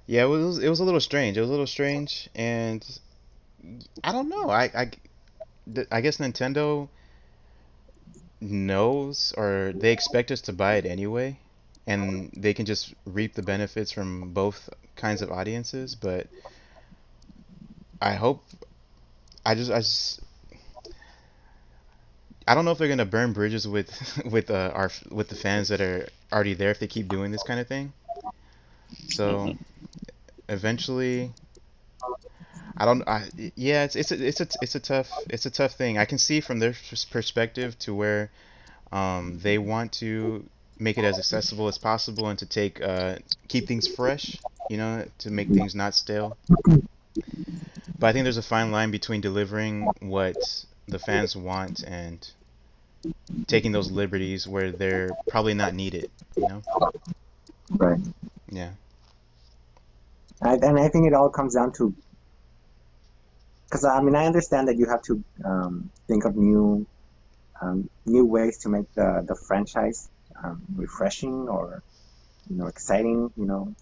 Yeah, it was a little strange. It was a little strange, and I don't know. I guess Nintendo knows, or they expect us to buy it anyway, and they can just reap the benefits from both kinds of audiences. But I hope I don't know if they're gonna burn bridges with with the fans that are already there if they keep doing this kind of thing. So eventually, I don't. Yeah, it's a tough thing. I can see from their perspective to where they want to make it as accessible as possible and to keep things fresh, to make things not stale. But I think there's a fine line between delivering what the fans want and taking those liberties where they're probably not needed, you know? Right. Yeah. And I think it all comes down to because I mean I understand that you have to think of new ways to make the franchise refreshing or exciting,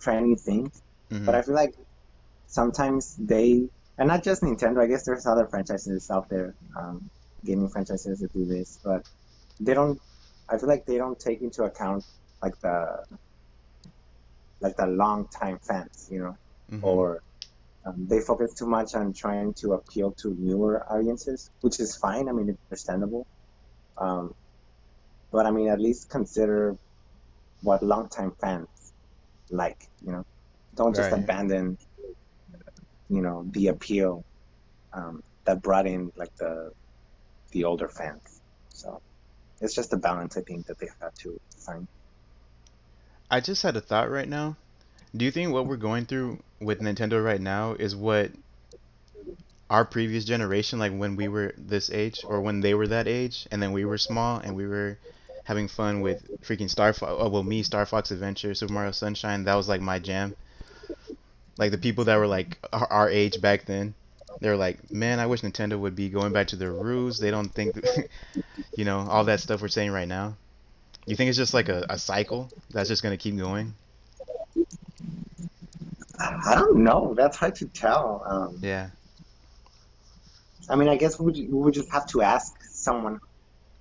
try new things. But Mhm. I feel like sometimes and not just Nintendo, I guess there's other franchises out there, gaming franchises that do this, but they don't, I feel like they don't take into account like like the long time fans, Mm-hmm. or they focus too much on trying to appeal to newer audiences, which is fine. I mean, it's understandable. Um, but I mean, at least consider what longtime fans like. Don't just Right. abandon, the appeal that brought in like the older fans. So it's just a balance I think that they have to find. I just had a thought right now. Do you think what we're going through with Nintendo right now is what our previous generation, like when we were this age or when they were that age, and then we were small and we were having fun with freaking Star Fox? Oh, well, me, Star Fox Adventure, Super Mario Sunshine, that was like my jam. Like the people that were like our age back then, they were like, man, I wish Nintendo would be going back to their roots. They don't think, all that stuff we're saying right now. You think it's just like a cycle that's just gonna keep going? I don't know. That's hard to tell. Yeah. I mean, I guess we would just have to ask someone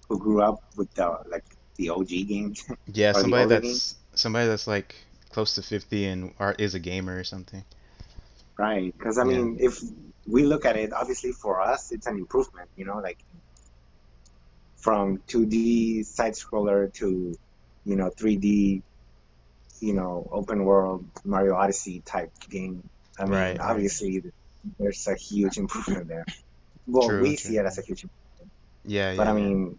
who grew up with the OG games Yeah, or the older games, somebody that's like close to 50 and is a gamer or something. right? Because I Yeah. mean, if we look at it, obviously for us, it's an improvement. Like from 2D side scroller to 3D, open world Mario Odyssey type game. I mean, Right, right. obviously there's a huge improvement there. Well, True, we true. see it as a huge, Yeah, but yeah, I yeah. mean,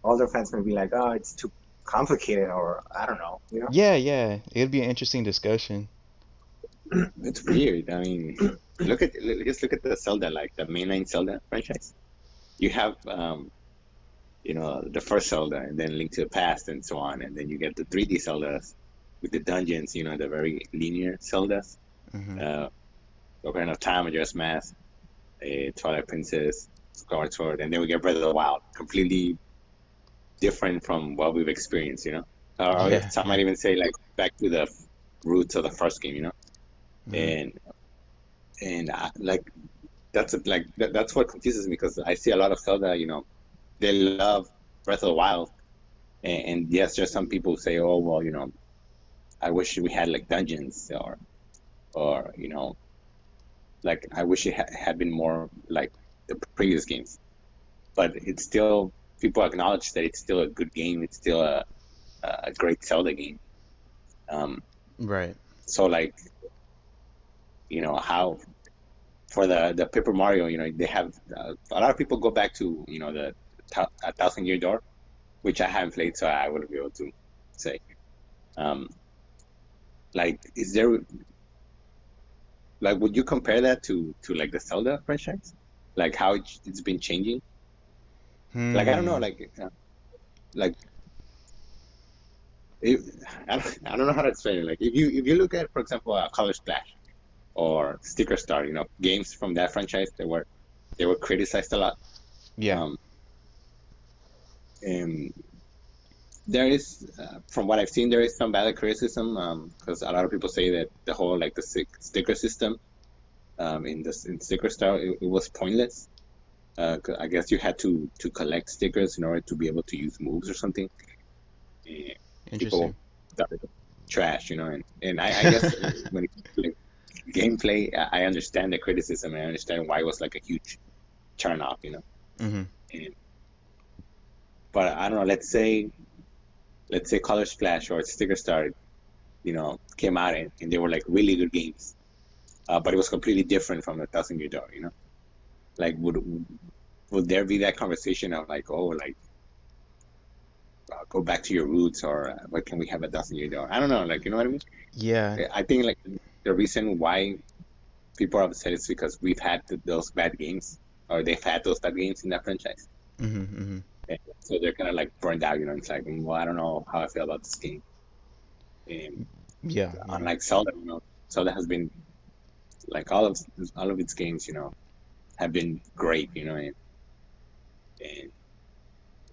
older fans may be like, oh, it's too complicated, or I don't know. Yeah, yeah. It'd be an interesting discussion. It's weird. I mean, just look at the Zelda, like the mainline Zelda franchise. You have the first Zelda, and then Link to the Past, and so on, and then you get the 3D Zeldas with the dungeons, the very linear Zeldas. Hmm. Uh, Ocarina of Time, Majora's Mask, Twilight Princess, Skyward Sword, and then we get Breath of the Wild, completely different from what we've experienced. Or Yeah, some might yeah. even say like back to the roots of the first game. Hmm. And like that's what confuses me because I see a lot of Zelda, they love Breath of the Wild, and yes, there's some people who say, oh well, I wish we had like dungeons or like I wish it had been more like the previous games, but it's still people acknowledge that it's still a good game. It's still a great Zelda game. Um, Right. so like how for the Paper Mario, they have a lot of people go back to the a Thousand Year Door, which I haven't played, so I wouldn't be able to say. Um, like, is there like would you compare that to like the Zelda franchise, like how it's been changing? Like I don't know, Hmm. like it, I don't know how to explain it. Like if you look at, for example, Color Splash or Sticker Star, games from that franchise that they were criticized a lot. Yeah. Um, and there is, from what I've seen, there is some valid criticism because a lot of people say that the whole like the sticker system in Sticker Star it was pointless. 'Cause I guess you had to collect stickers in order to be able to use moves or something. And people Interesting. thought it was trash, and I guess when it comes to like, gameplay, I understand the criticism. I understand why it was like a huge turn off. Hmm. And, but I don't know. Let's say Color Splash or Sticker Star, came out and they were like really good games. But it was completely different from the Thousand Year Door. Like, would there be that conversation of like, oh, like go back to your roots, or what can we have a Thousand Year Door? I don't know, like you know what I mean? Yeah. I think like the reason why people are upset is because we've had those bad games, or they've had those bad games in that franchise, Hmm. Hmm. and so they're kind of like burned out. It's like, well, I don't know how I feel about this game. And Yeah, yeah. unlike Zelda, Zelda has been like all of its games, have been great. And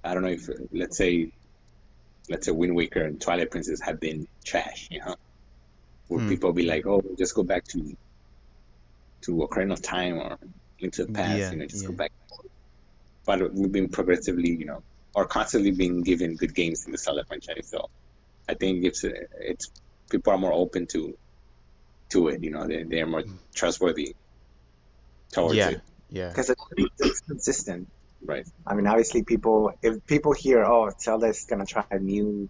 I don't know if let's say Wind Waker and Twilight Princess have been trash. Would Hmm. people be like, oh, just go back to Ocarina of Time or Link to the Past, Yeah, just go yeah. back. But we've been progressively, or constantly being given good games in the Zelda franchise. So I think it's people are more open to it. They're more trustworthy towards Yeah, it. yeah. because it's consistent. Right. I mean, obviously, if people hear, oh, Zelda is gonna try a new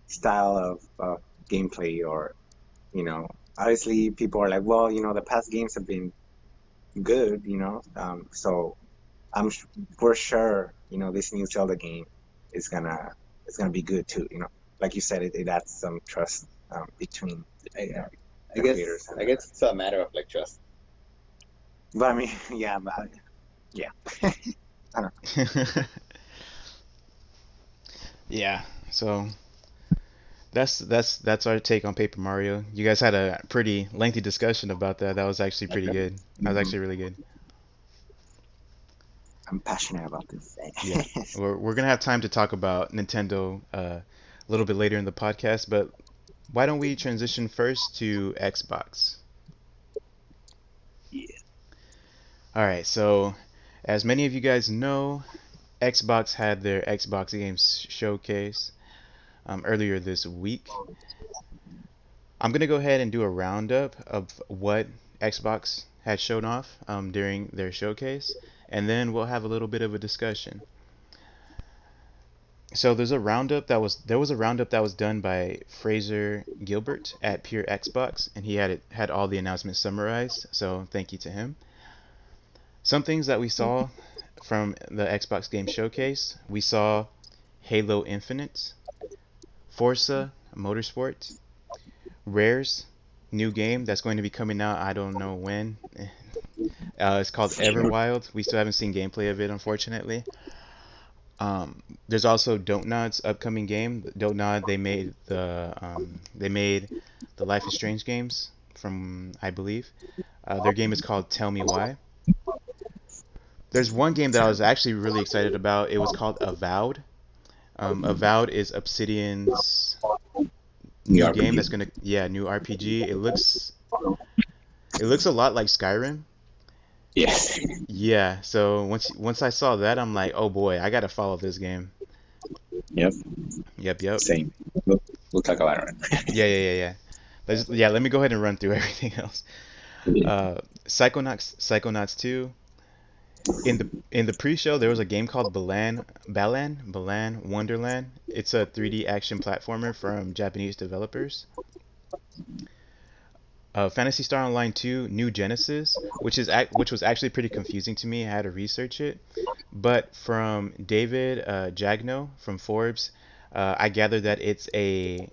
style of gameplay, or obviously people are like, well, the past games have been good, so I'm for sure, this new Zelda game is gonna be good too. Like you said, it adds some trust between I, I the guess creators and I guess it's a matter of like trust. but I mean, yeah, yeah, I don't Yeah. So that's our take on Paper Mario. You guys had a pretty lengthy discussion about that. That was actually pretty Okay. good. That was actually really good. I'm passionate about this. Yeah. We're gonna have time to talk about Nintendo a little bit later in the podcast, but why don't we transition first to Xbox? Yeah. All right. So, as many of you guys know, Xbox had their Xbox Games Showcase earlier this week. I'm gonna go ahead and do a roundup of what Xbox had shown off during their showcase, and then we'll have a little bit of a discussion. So there was a roundup that was done by Fraser Gilbert at Pure Xbox, and he had all the announcements summarized. So thank you to him. Some things that we saw from the Xbox Game Showcase: we saw Halo Infinite, Forza Motorsport, Rare's new game that's going to be coming out. I don't know when. It's called Everwild. We still haven't seen gameplay of it, unfortunately. There's also Dontnod's upcoming game. Dontnod, they made the Life is Strange games from, I believe. Their game is called Tell Me Why. There's one game that I was actually really excited about. It was called Avowed. Avowed is Obsidian's New new game RPG. that's gonna, yeah, new RPG. It looks a lot like Skyrim. Yes. Yeah, so once I saw that, I'm like, oh boy, I gotta follow this game. Yep. Yep, yep. Same. We'll talk about it. Yeah, yeah, yeah, yeah. Yeah, let me go ahead and run through everything else. Psychonauts 2. In the pre-show, there was a game called Balan Wonderland. It's a 3D action platformer from Japanese developers. Fantasy Star Online 2 New Genesis, which was actually pretty confusing to me. I had to research it, but from David Jagno from Forbes, I gathered that it's a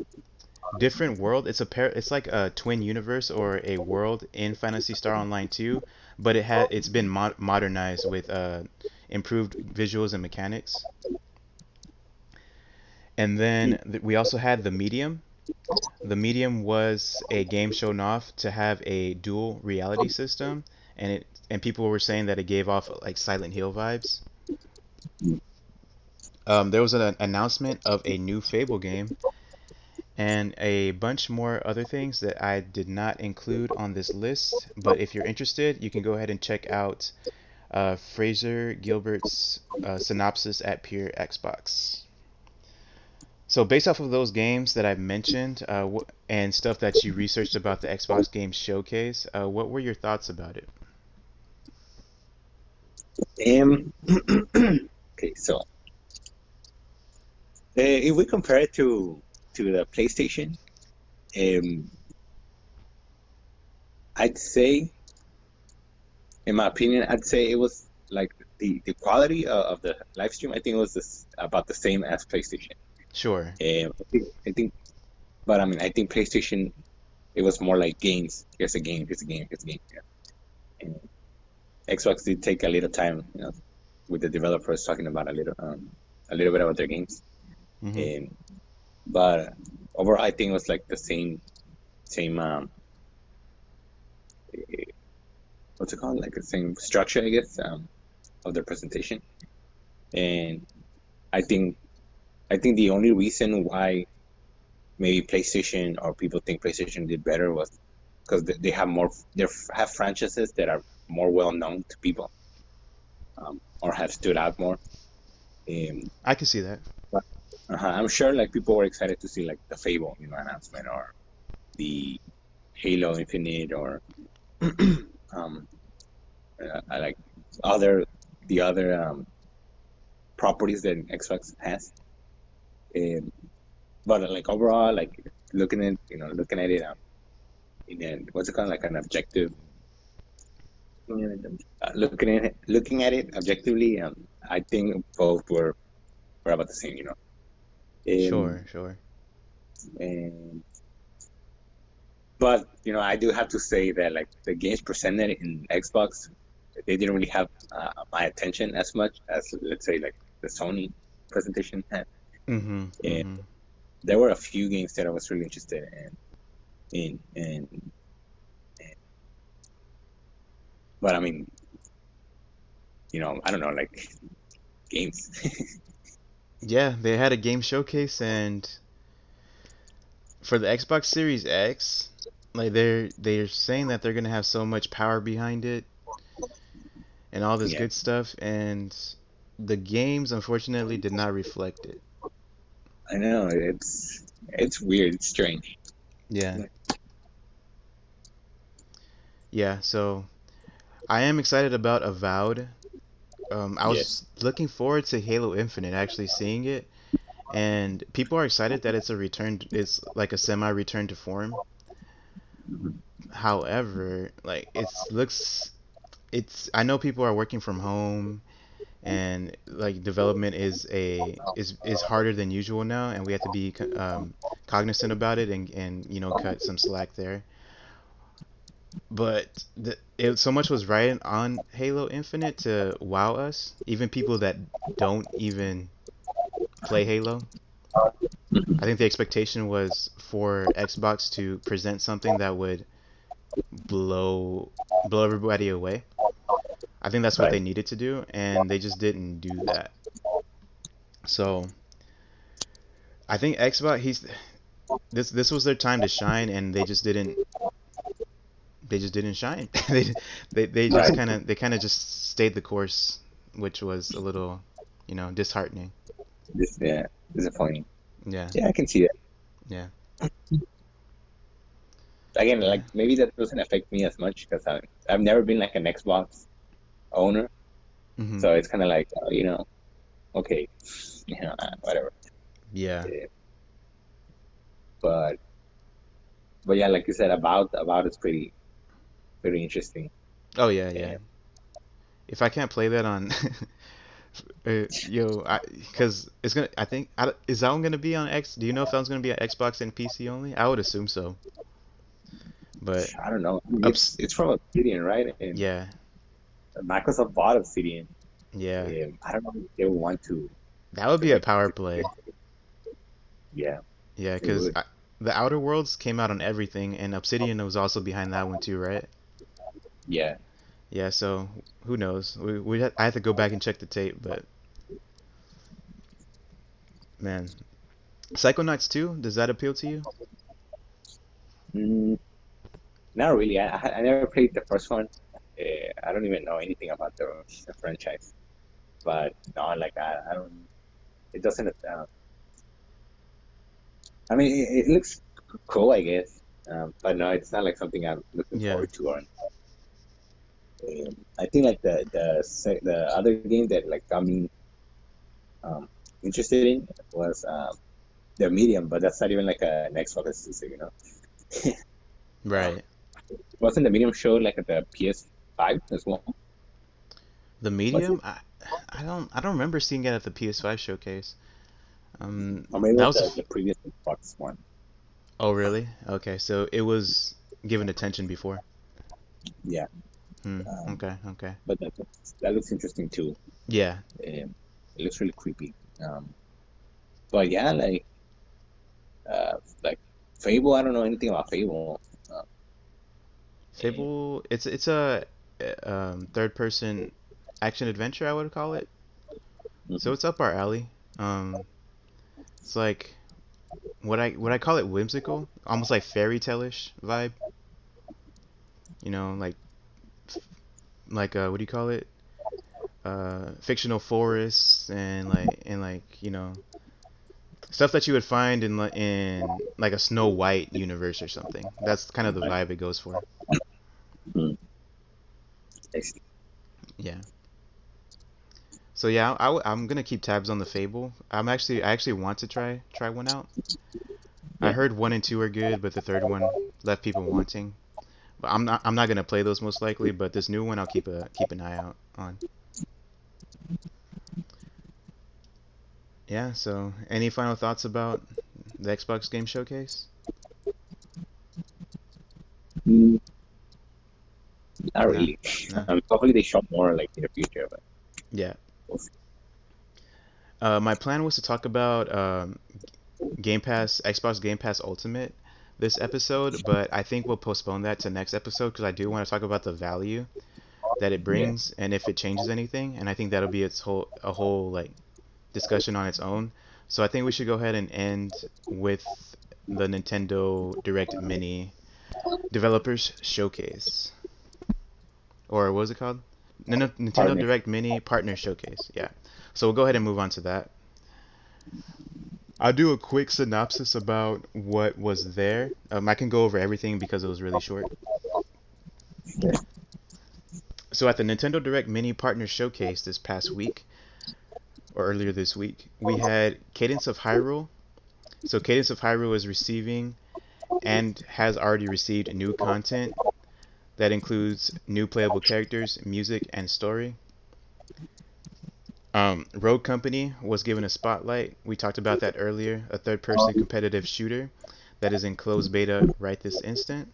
different world. It's like a twin universe or a world in Fantasy Star Online 2, but it's been modernized with improved visuals and mechanics. And then we also had The Medium. The Medium was a game shown off to have a dual reality system, and people were saying that it gave off like Silent Hill vibes. There was an announcement of a new Fable game and a bunch more other things that I did not include on this list. But if you're interested, you can go ahead and check out Fraser Gilbert's synopsis at Pure Xbox. So based off of those games that I've mentioned and stuff that you researched about the Xbox Games Showcase, what were your thoughts about it? Okay, so if we compare it to the PlayStation, um, I'd say, in my opinion, I'd say it was like the quality of the live stream. I think it was about the same as PlayStation. Sure. I think, but I mean, I think PlayStation, it was more like games. Here's a game. Here's a game. Here's a game. Yeah. And Xbox did take a little time, with the developers talking about a little bit about their games. Hmm. But overall, I think it was like the same eh, what's it called? Like the same structure, I guess, of their presentation. And I think the only reason why maybe PlayStation or people think PlayStation did better was because they have franchises that are more well known to people, or have stood out more. I can see that. But I'm sure like people were excited to see like the Fable, announcement, or the Halo Infinite or um, I like other the other properties that Xbox has. Um, but like overall, like looking at it in what's it called, like an objective, looking at it objectively, I think both were about the same, Um, Sure, sure. and but I do have to say that like the games presented in Xbox, they didn't really have my attention as much as, let's say, like the Sony presentation had. Mm-hmm. And Mm-hmm. there were a few games that I was really interested in. But I mean, I don't know, like games. Yeah, they had a game showcase, and for the Xbox Series X, like they're saying that they're gonna have so much power behind it and all this Yeah, good stuff, and the games unfortunately did not reflect it. I know it's weird, it's strange. Yeah, yeah. So I am excited about Avowed. I Yes. was looking forward to Halo Infinite actually seeing it, and people are excited that it's a return. It's like a semi-return to form. However, like it's I know people are working from home and like development is harder than usual now, and we have to be cognizant about it and cut some slack there. But so much was right on Halo Infinite to wow us, even people that don't even play Halo. I think the expectation was for Xbox to present something that would blow blow everybody away. I think that's what Right. they needed to do, and they just didn't do that. So I think Xbox, this was their time to shine, and they just didn't shine. They just Right. kind of just stayed the course, which was a little, disheartening. This Yeah, disappointing. Yeah, Yeah, I can see that. yeah, Again, yeah. like maybe that doesn't affect me as much because I've never been like an Xbox owner, Hmm. so it's kind of like okay, whatever. Yeah. Yeah, but yeah, like you said, about it's pretty interesting. Oh yeah, yeah. And If I can't play that on, because it's gonna. I think is that one gonna be on X? Do you know if that one's gonna be on Xbox and PC only? I would assume so. But I don't know. I mean, ups. it's from Obsidian, right? And Yeah, Microsoft bought Obsidian. yeah. I don't know if they would want That would to be a make. power play. Yeah, Yeah, it because would. the Outer Worlds came out on everything, and Obsidian was also behind that one too, right? Yeah. Yeah, so who knows? I have to go back and check the tape, but man, Psychonauts 2, does that appeal to you? Mm, Not really. I never played the first one. I don't even know anything about the franchise. But no, like I don't. It doesn't. I mean, it looks cool, I guess. But no, it's not like something I'm looking Yeah. forward to. Or I think like the other game that like got me um interested in was the Medium, but that's not even like an Xbox exclusive. Um, Right. wasn't the Medium show like at the PS5 as well? The Was Medium, it? I don't remember seeing it at the PS5 showcase. Or maybe it That was was the previous Xbox one. oh really? Okay, so it was given attention before. Yeah. Hmm. Um, Okay, okay. but that looks interesting too. Yeah. It looks really creepy. But yeah, like Fable. I don't know anything about Fable. Uh, and, Fable, it's a third person action adventure, I would call it. So mhm. it's up our alley. Um, it's like what I call it whimsical, almost like fairy tale-ish vibe. Like what do you call it? Fictional forests and like stuff that you would find in like a Snow White universe or something. That's kind of the vibe it goes for. Mm, I see. Yeah. So yeah, I'm gonna keep tabs on the Fable. I actually want to try one out. I Yeah. heard one and two are good, but the third one left people wanting. But I'm not gonna play those most likely. But this new one I'll keep an eye out on. Yeah. So any final thoughts about the Xbox Game Showcase? Mm, not No. really. No. Hopefully they show more like in the future, but Yeah. we'll see. My plan was to talk about Game Pass, Xbox Game Pass Ultimate this episode, but I think we'll postpone that to next episode because I do want to talk about the value that it Yeah. brings and if it changes anything, and I think that'll be a whole like discussion on its own. So I think we should go ahead and end with the Nintendo Direct Mini Developers Showcase, or what was it called? Nintendo Partner. Direct Mini Partner Showcase. Yeah. So we'll go ahead and move on to that. I'll do a quick synopsis about what was there. I can go over everything because it was really short. Yeah. So at the Nintendo Direct Mini Partner Showcase this past week, or earlier this week, we had Cadence of Hyrule. So Cadence of Hyrule is receiving and has already received new content that includes new playable characters, music, and story. Rogue Company was given a spotlight. We talked about that earlier. A third-person competitive shooter that is in closed beta right this instant.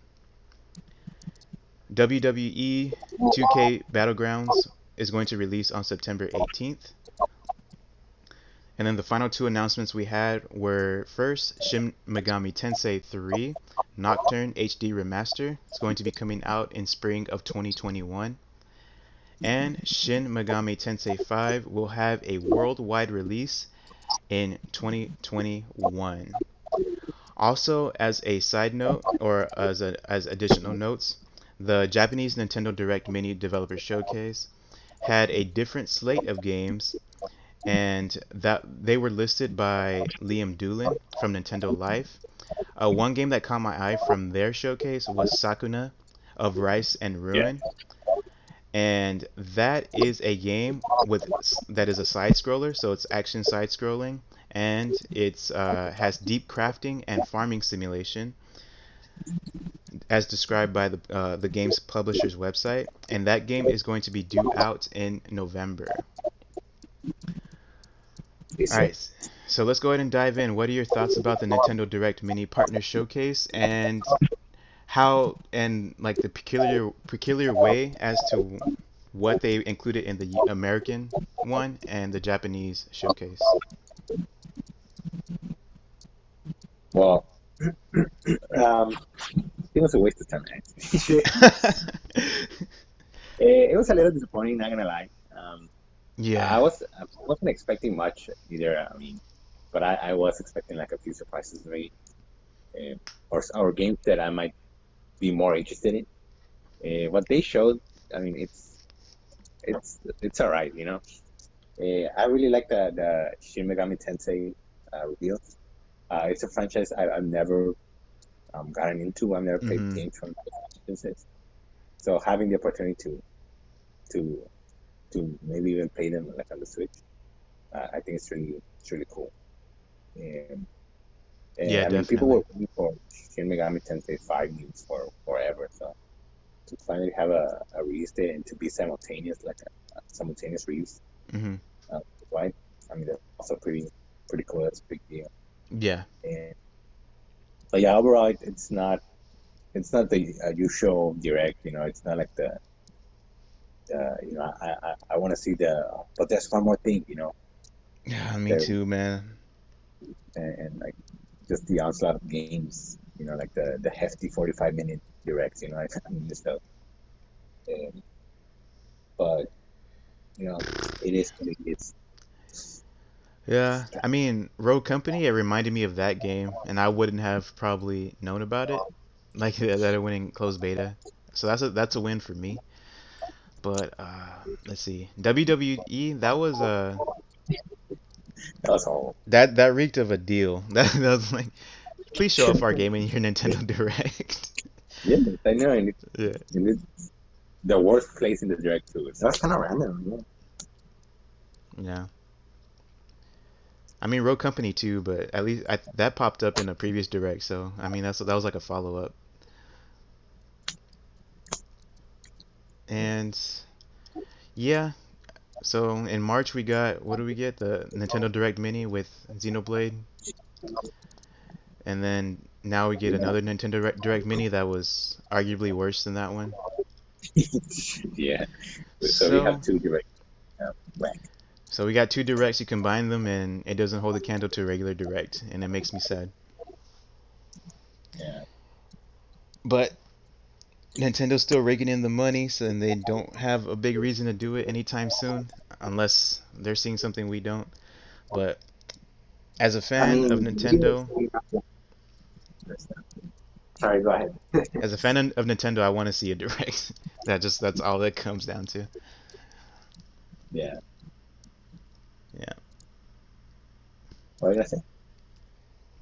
WWE 2K Battlegrounds is going to release on September 18th. And then the final two announcements we had were first, Shin Megami Tensei 3 Nocturne HD Remaster. It's going to be coming out in spring of 2021. And Shin Megami Tensei V will have a worldwide release in 2021. Also, as a side note, or as additional notes, the Japanese Nintendo Direct Mini Developer Showcase had a different slate of games, and that they were listed by Liam Doolin from Nintendo Life. One game that caught my eye from their showcase was Sakuna of Rice and Yeah. Ruin, and that is a game that is a side scroller, so it's action side scrolling, and it's has deep crafting and farming simulation as described by the game's publisher's website, and that game is going to be due out in November. All This, right, so let's go ahead and dive in. What are your thoughts about the Nintendo Direct Mini Partner Showcase, and how and like the peculiar way as to what they included in the American one and the Japanese showcase? well, it was a waste of time, actually. It was a little disappointing, not gonna lie. Yeah. I wasn't expecting much either. I mean, but I was expecting like a few surprises maybe, or games that I might be more interested in. What they showed, I mean, it's all right, you know. I really like the Shin Megami Tensei reveal. It's a franchise I've never gotten into. I've never played Mm-hmm. games from the franchise, so having the opportunity to maybe even play them like on the Switch, I think it's really cool. And, Yeah, I mean, people were definitely. waiting for Shin Megami Tensei V news for forever, so to finally have a release date and to be simultaneous, like a simultaneous release, Mm-hmm. right? I mean, that's also pretty cool. That's a big deal. Yeah. And but yeah, overall, it's not the usual direct. You know, it's not like you know, I want to see but there's one more thing. You know, Yeah, me there too, man. and like just the onslaught of games. You know, like the hefty 45-minute directs. You know, I mean, just um, but you know, it is what it is. Yeah, I mean, Rogue Company, it reminded me of that game, and I wouldn't have probably known about it, like that it went in closed beta. So that's a win for me. But let's see, WWE, that was That was all. That reeked of a deal. That was like, please show off our game in your Nintendo Direct. Yeah, I know. Yeah. And it's the worst place in the direct too. That's kind of random. Yeah. Yeah. I mean, Road Company too, but at least that popped up in a previous Direct, so I mean that was like a follow up. And yeah, so in March we got, what do we get? The Nintendo Direct Mini with Xenoblade, and then now we get another Nintendo Direct Mini that was arguably worse than that one. Yeah. So we So have two direct. Whack. so we got two Directs. You combine them, and it doesn't hold a candle to a regular Direct, and it makes me sad. Yeah. But Nintendo's still raking in the money, so and they don't have a big reason to do it anytime soon, unless they're seeing something we don't. But as a I fan of mean, Nintendo, sorry, go ahead. as a fan of Nintendo, I want to see a direct. That's all that comes down to. Yeah. Yeah. What did I say?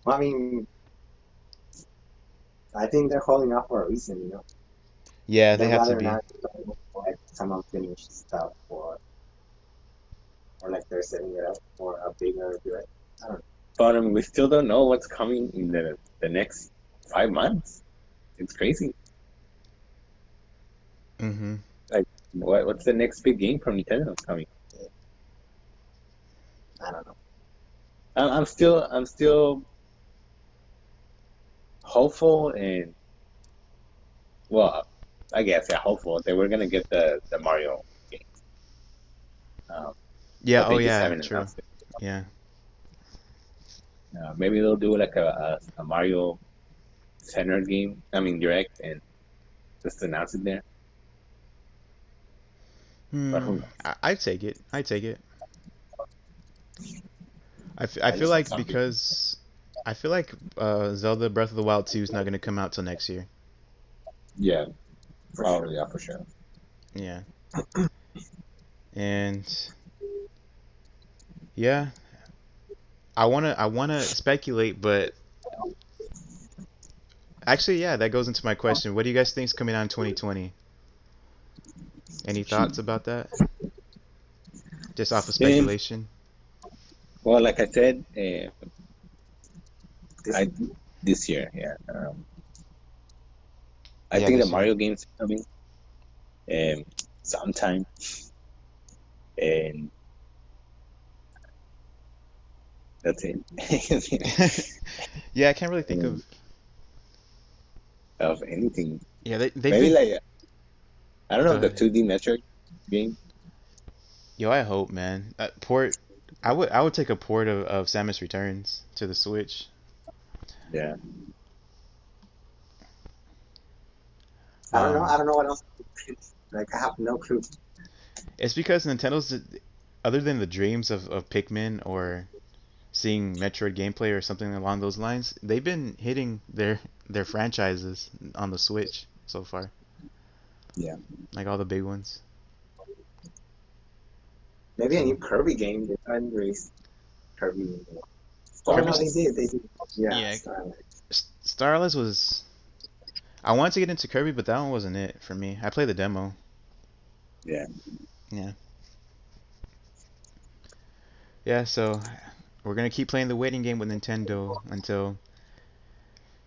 Well, I mean, I think they're holding off for a reason, you know. Yeah, they They'd have to rather be. not like some unfinished stuff, or like they're setting it up for a bigger direct. I don't know. But we still don't know what's coming in the next 5 months. It's crazy. Mm-hmm. Like, what's the next big game from Nintendo coming? I don't know. I'm still hopeful and well, I guess yeah, hopeful that we're gonna get the Mario game. Um, Yeah. but Oh they just yeah. haven't True. announced it. Yeah. Maybe they'll do like a Mario Center game. I mean, direct and just announce it there. But who Hmm. knows? I'd take it. I'd take it. I I feel just need like something. because I feel like Zelda Breath of the Wild 2 is not gonna come out till next year. Yeah, For sure. probably yeah for sure. Yeah. And yeah, I wanna speculate, but actually, yeah, that goes into my question. What do you guys think is coming out in 2020? Any thoughts about that? Just off of And speculation? well, like I said, This I this year, yeah. I Yeah, think the this year. Mario game's coming sometime, and that's it. Yeah, I can't really think And of. of anything. Yeah, they've Maybe been. like I don't Go know the ahead. 2D Metroid game. Yo, I hope, man. Port. I would take a port of Samus Returns to the Switch. Yeah, I don't know. Um, I don't know what else. Like I have no clue. it's because Nintendo's, other than the dreams of Pikmin or seeing Metroid gameplay or something along those lines, they've been hitting their franchises on the Switch so far, yeah. like all the big ones. Maybe a new So Kirby game. They haven't released Kirby. Oh no, Kirby's, Starlight. they did. They did. Yeah, yeah, Starlight. Starless was. I wanted to get into Kirby, but that one wasn't it for me. I played the demo. Yeah, Yeah, yeah. So we're gonna keep playing the waiting game with Nintendo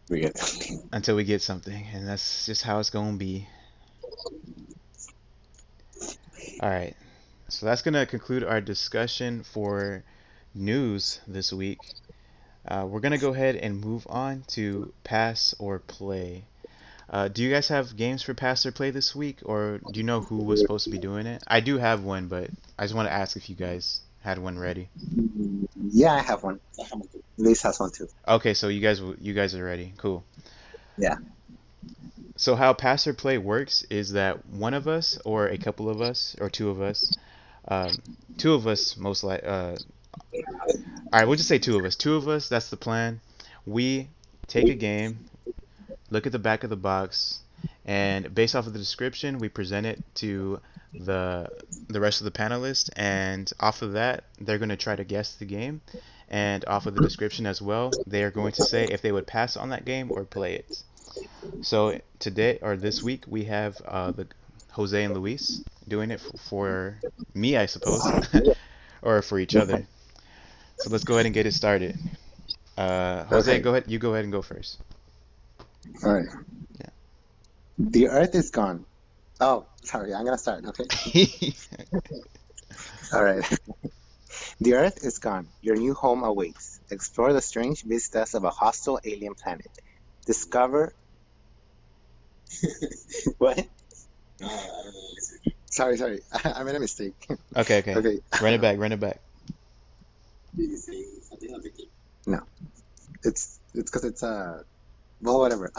we get something. until we get something, and that's just how it's gonna be. All right. So that's gonna conclude our discussion for news this week. We're gonna go ahead and move on to pass or play. Do you guys have games for pass or play this week, or do you know who was supposed to be doing it? I do have one, but I just want to ask if you guys had one ready. Yeah, I have one. Liz has one too. Okay, so you guys are ready. Cool. Yeah. So how pass or play works is that one of us, or a couple of us, or um, two of us most like. All right, we'll just say two of us. Two of us. That's the plan. We take a game, look at the back of the box, and based off of the description, we present it to the the rest of the panelists, and off of that, they're going to try to guess the game, and off of the description as well, they are going to say if they would pass on that game or play it. So today or this week we have the Jose and Luis doing it for me, I suppose, or for each other. So let's go ahead and get it started. Jose, Okay. go ahead. You go ahead and go first. All right. The Earth is gone. Oh, sorry. I'm gonna start. Okay. Yeah. All right. The Earth is gone. Your new home awaits. Explore the strange vistas of a hostile alien planet. Discover. What? Sorry, sorry. I made a mistake. Okay, okay. Okay. Run it back. Run it back. No, it's because it's well, whatever.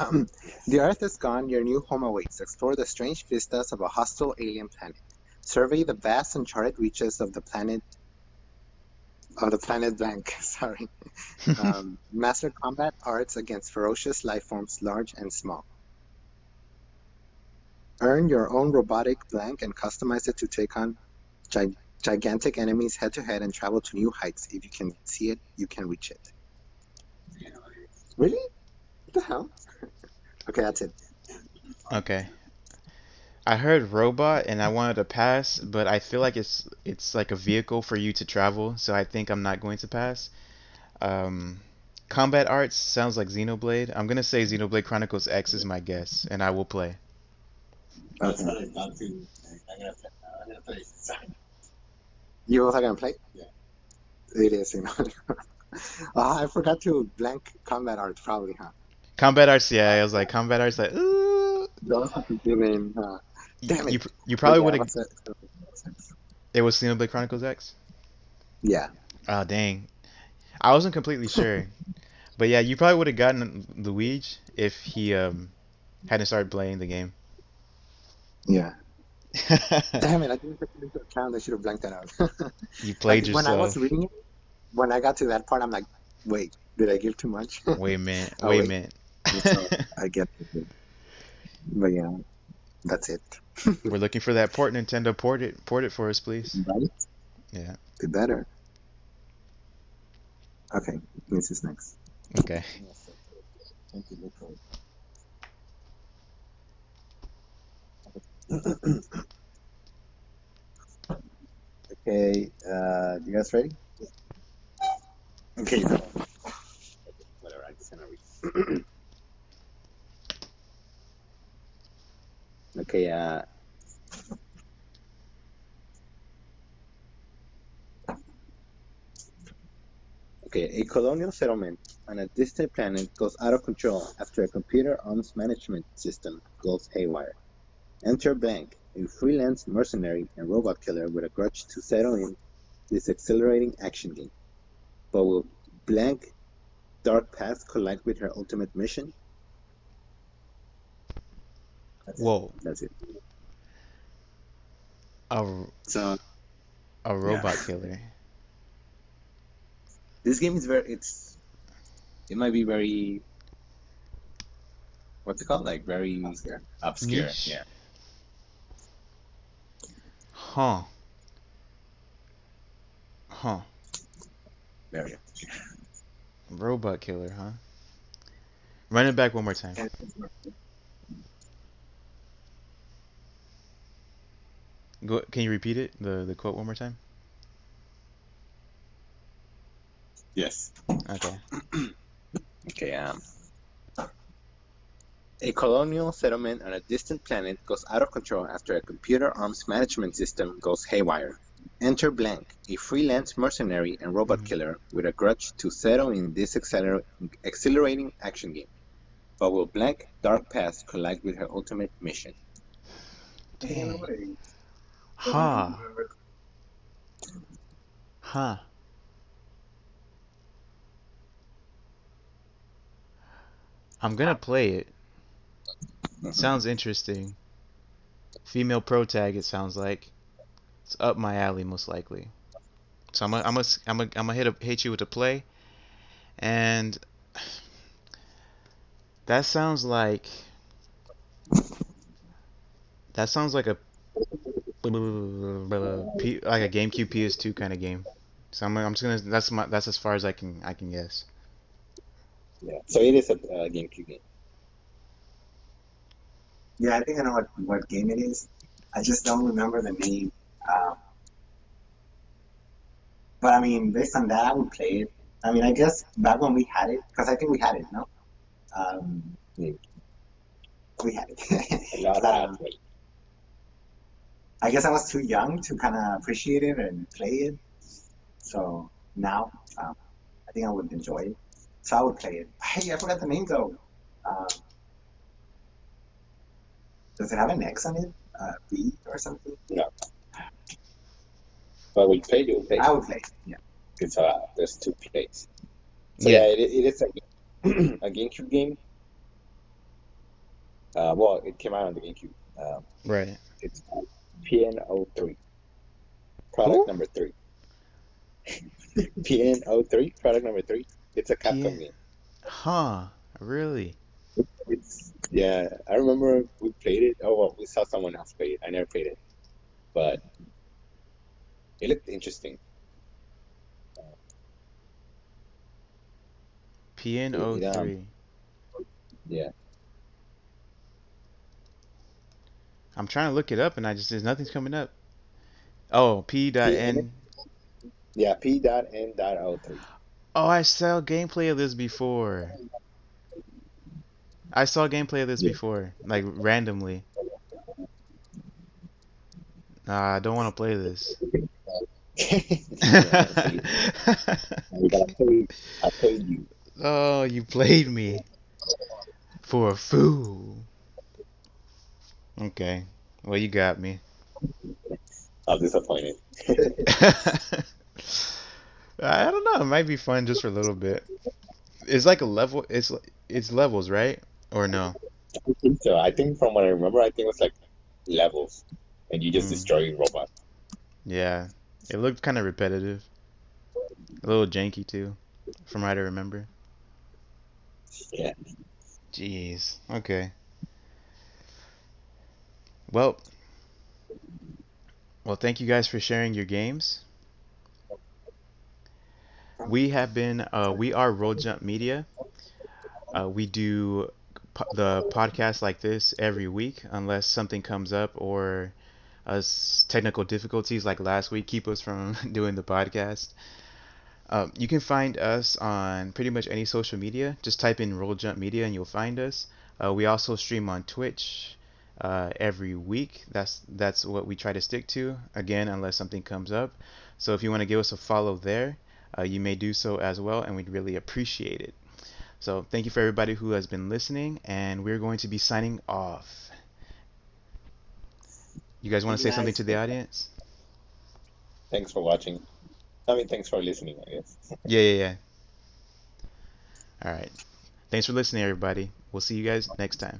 The Earth is gone. Your new home awaits. Explore the strange vistas of a hostile alien planet. Survey the vast uncharted reaches of the planet blank. Sorry. Master combat arts against ferocious life forms, large and small. Earn your own robotic blank and customize it to take on gigantic enemies head to head and travel to new heights. If you can see it, you can reach it. Really? What the hell? Okay, that's it. Okay. I heard robot and I wanted to pass, but I feel like it's like a vehicle for you to travel, so I think I'm not going to pass. Um, Combat arts sounds like Xenoblade. I'm gonna say Xenoblade Chronicles X is my guess, and I will play. Okay. You both are gonna play? It is, you know. I forgot to blank combat art, probably, huh? Combat arts, yeah, I was like combat arts, like ooh. Those have to give in. Damn You it. you But probably yeah, would have. what's that? It was Xenoblade Chronicles X. Yeah. Oh dang, I wasn't completely sure, but yeah, you probably would have gotten Luigi if he hadn't started playing the game. Yeah. Damn it, I didn't take it into account. I should have blanked that out. You Like played when I was yourself. reading it, when I got to that part, I'm like, wait, did I give too much? Wait a minute. Oh Wait a wait. minute. So I get it. But yeah, that's it. We're looking for that port. Nintendo, port it for us, please. Right? Yeah. Do better. Okay, this is next. Okay. Okay, you guys ready? Okay, whatever. I just gonna read. Okay, okay. A colonial settlement on a distant planet goes out of control after a computer arms management system goes haywire. Enter Blank, a freelance mercenary and robot killer with a grudge to settle in this exhilarating action game. But will Blank dark paths collide with her ultimate mission? Whoa. That's it. A, So a yeah, robot killer. this game is it might be very, what's it called? Like very obscure. Niche. Yeah, Huh. Huh. very obscure. Robot killer, huh? Run it back one more time. Go. Can you repeat it? The quote one more time? Yes. Okay. Okay. A colonial settlement on a distant planet goes out of control after a computer arms management system goes haywire. Enter Blank, a freelance mercenary and robot Mhm. killer with a grudge to settle in this exhilarating action game. But will Blank dark past collide with her ultimate mission? Dang. Huh. Huh. I'm gonna play it. Sounds interesting. Female pro tag. It sounds like it's up my alley most likely. So hit you with a play, and that sounds like that sounds like like a GameCube PS2 kind of game. So I'm just gonna that's as far as I can guess. Yeah. So it is a GameCube game. Yeah, I think I know what game it is. I just don't remember the name. Um, but I mean, based on that, I would play it. I mean, I guess back when we had it, because I think we had it, no? Um, Mm. we had A it. lot of like, I guess I was too young to kind of appreciate it and play it. So now, I think I would enjoy it. So I would play it. Hey, I forgot the name though. Um, does it have an X on it? B or something? no. But we played it. We played. I would play it. Yeah. It's there's two plays. So Yeah, yeah, it is a GameCube game. Well, it came out on the GameCube. right. It's called PN03, product Who? number three. PN03, product number three. It's a Capcom P. game. Huh? Really? It's yeah. I remember we played it. Oh well, we saw someone else play it. I never played it, but it looked interesting. It PN03. yeah. I'm trying to look it up and there's nothing's coming up. Oh, P. Dot PN N. yeah. P.N.03. Oh, I saw gameplay of this before. I saw gameplay of this Yeah. before, like randomly. Nah, I don't want to play this. Yeah. So I told you. Oh, you played me for a fool. Okay. Well, you got me. I was disappointed. I don't know. It might be fun just for a little bit. It's like a level. It's levels, right? Or no? I think so. I think from what I remember, I think it was like levels, and you just Mm, destroy robots. yeah. It looked kind of repetitive, a little janky too, from what I remember. Yeah. Jeez. Okay. Well, thank you guys for sharing your games. We are Roll Jump Media. We do the podcast like this every week, unless something comes up or us technical difficulties like last week keep us from doing the podcast. You can find us on pretty much any social media. Just type in Roll Jump Media and you'll find us. We also stream on Twitch every week. That's what we try to stick to. Again, unless something comes up. So if you want to give us a follow there, you may do so as well, and we'd really appreciate it. So thank you for everybody who has been listening, and we're going to be signing off. You guys want Thank to you say something to guys. the audience? Thanks for watching. I mean, thanks for listening, I guess. Yeah, yeah, yeah. All right. Thanks for listening, everybody. We'll see you guys next time.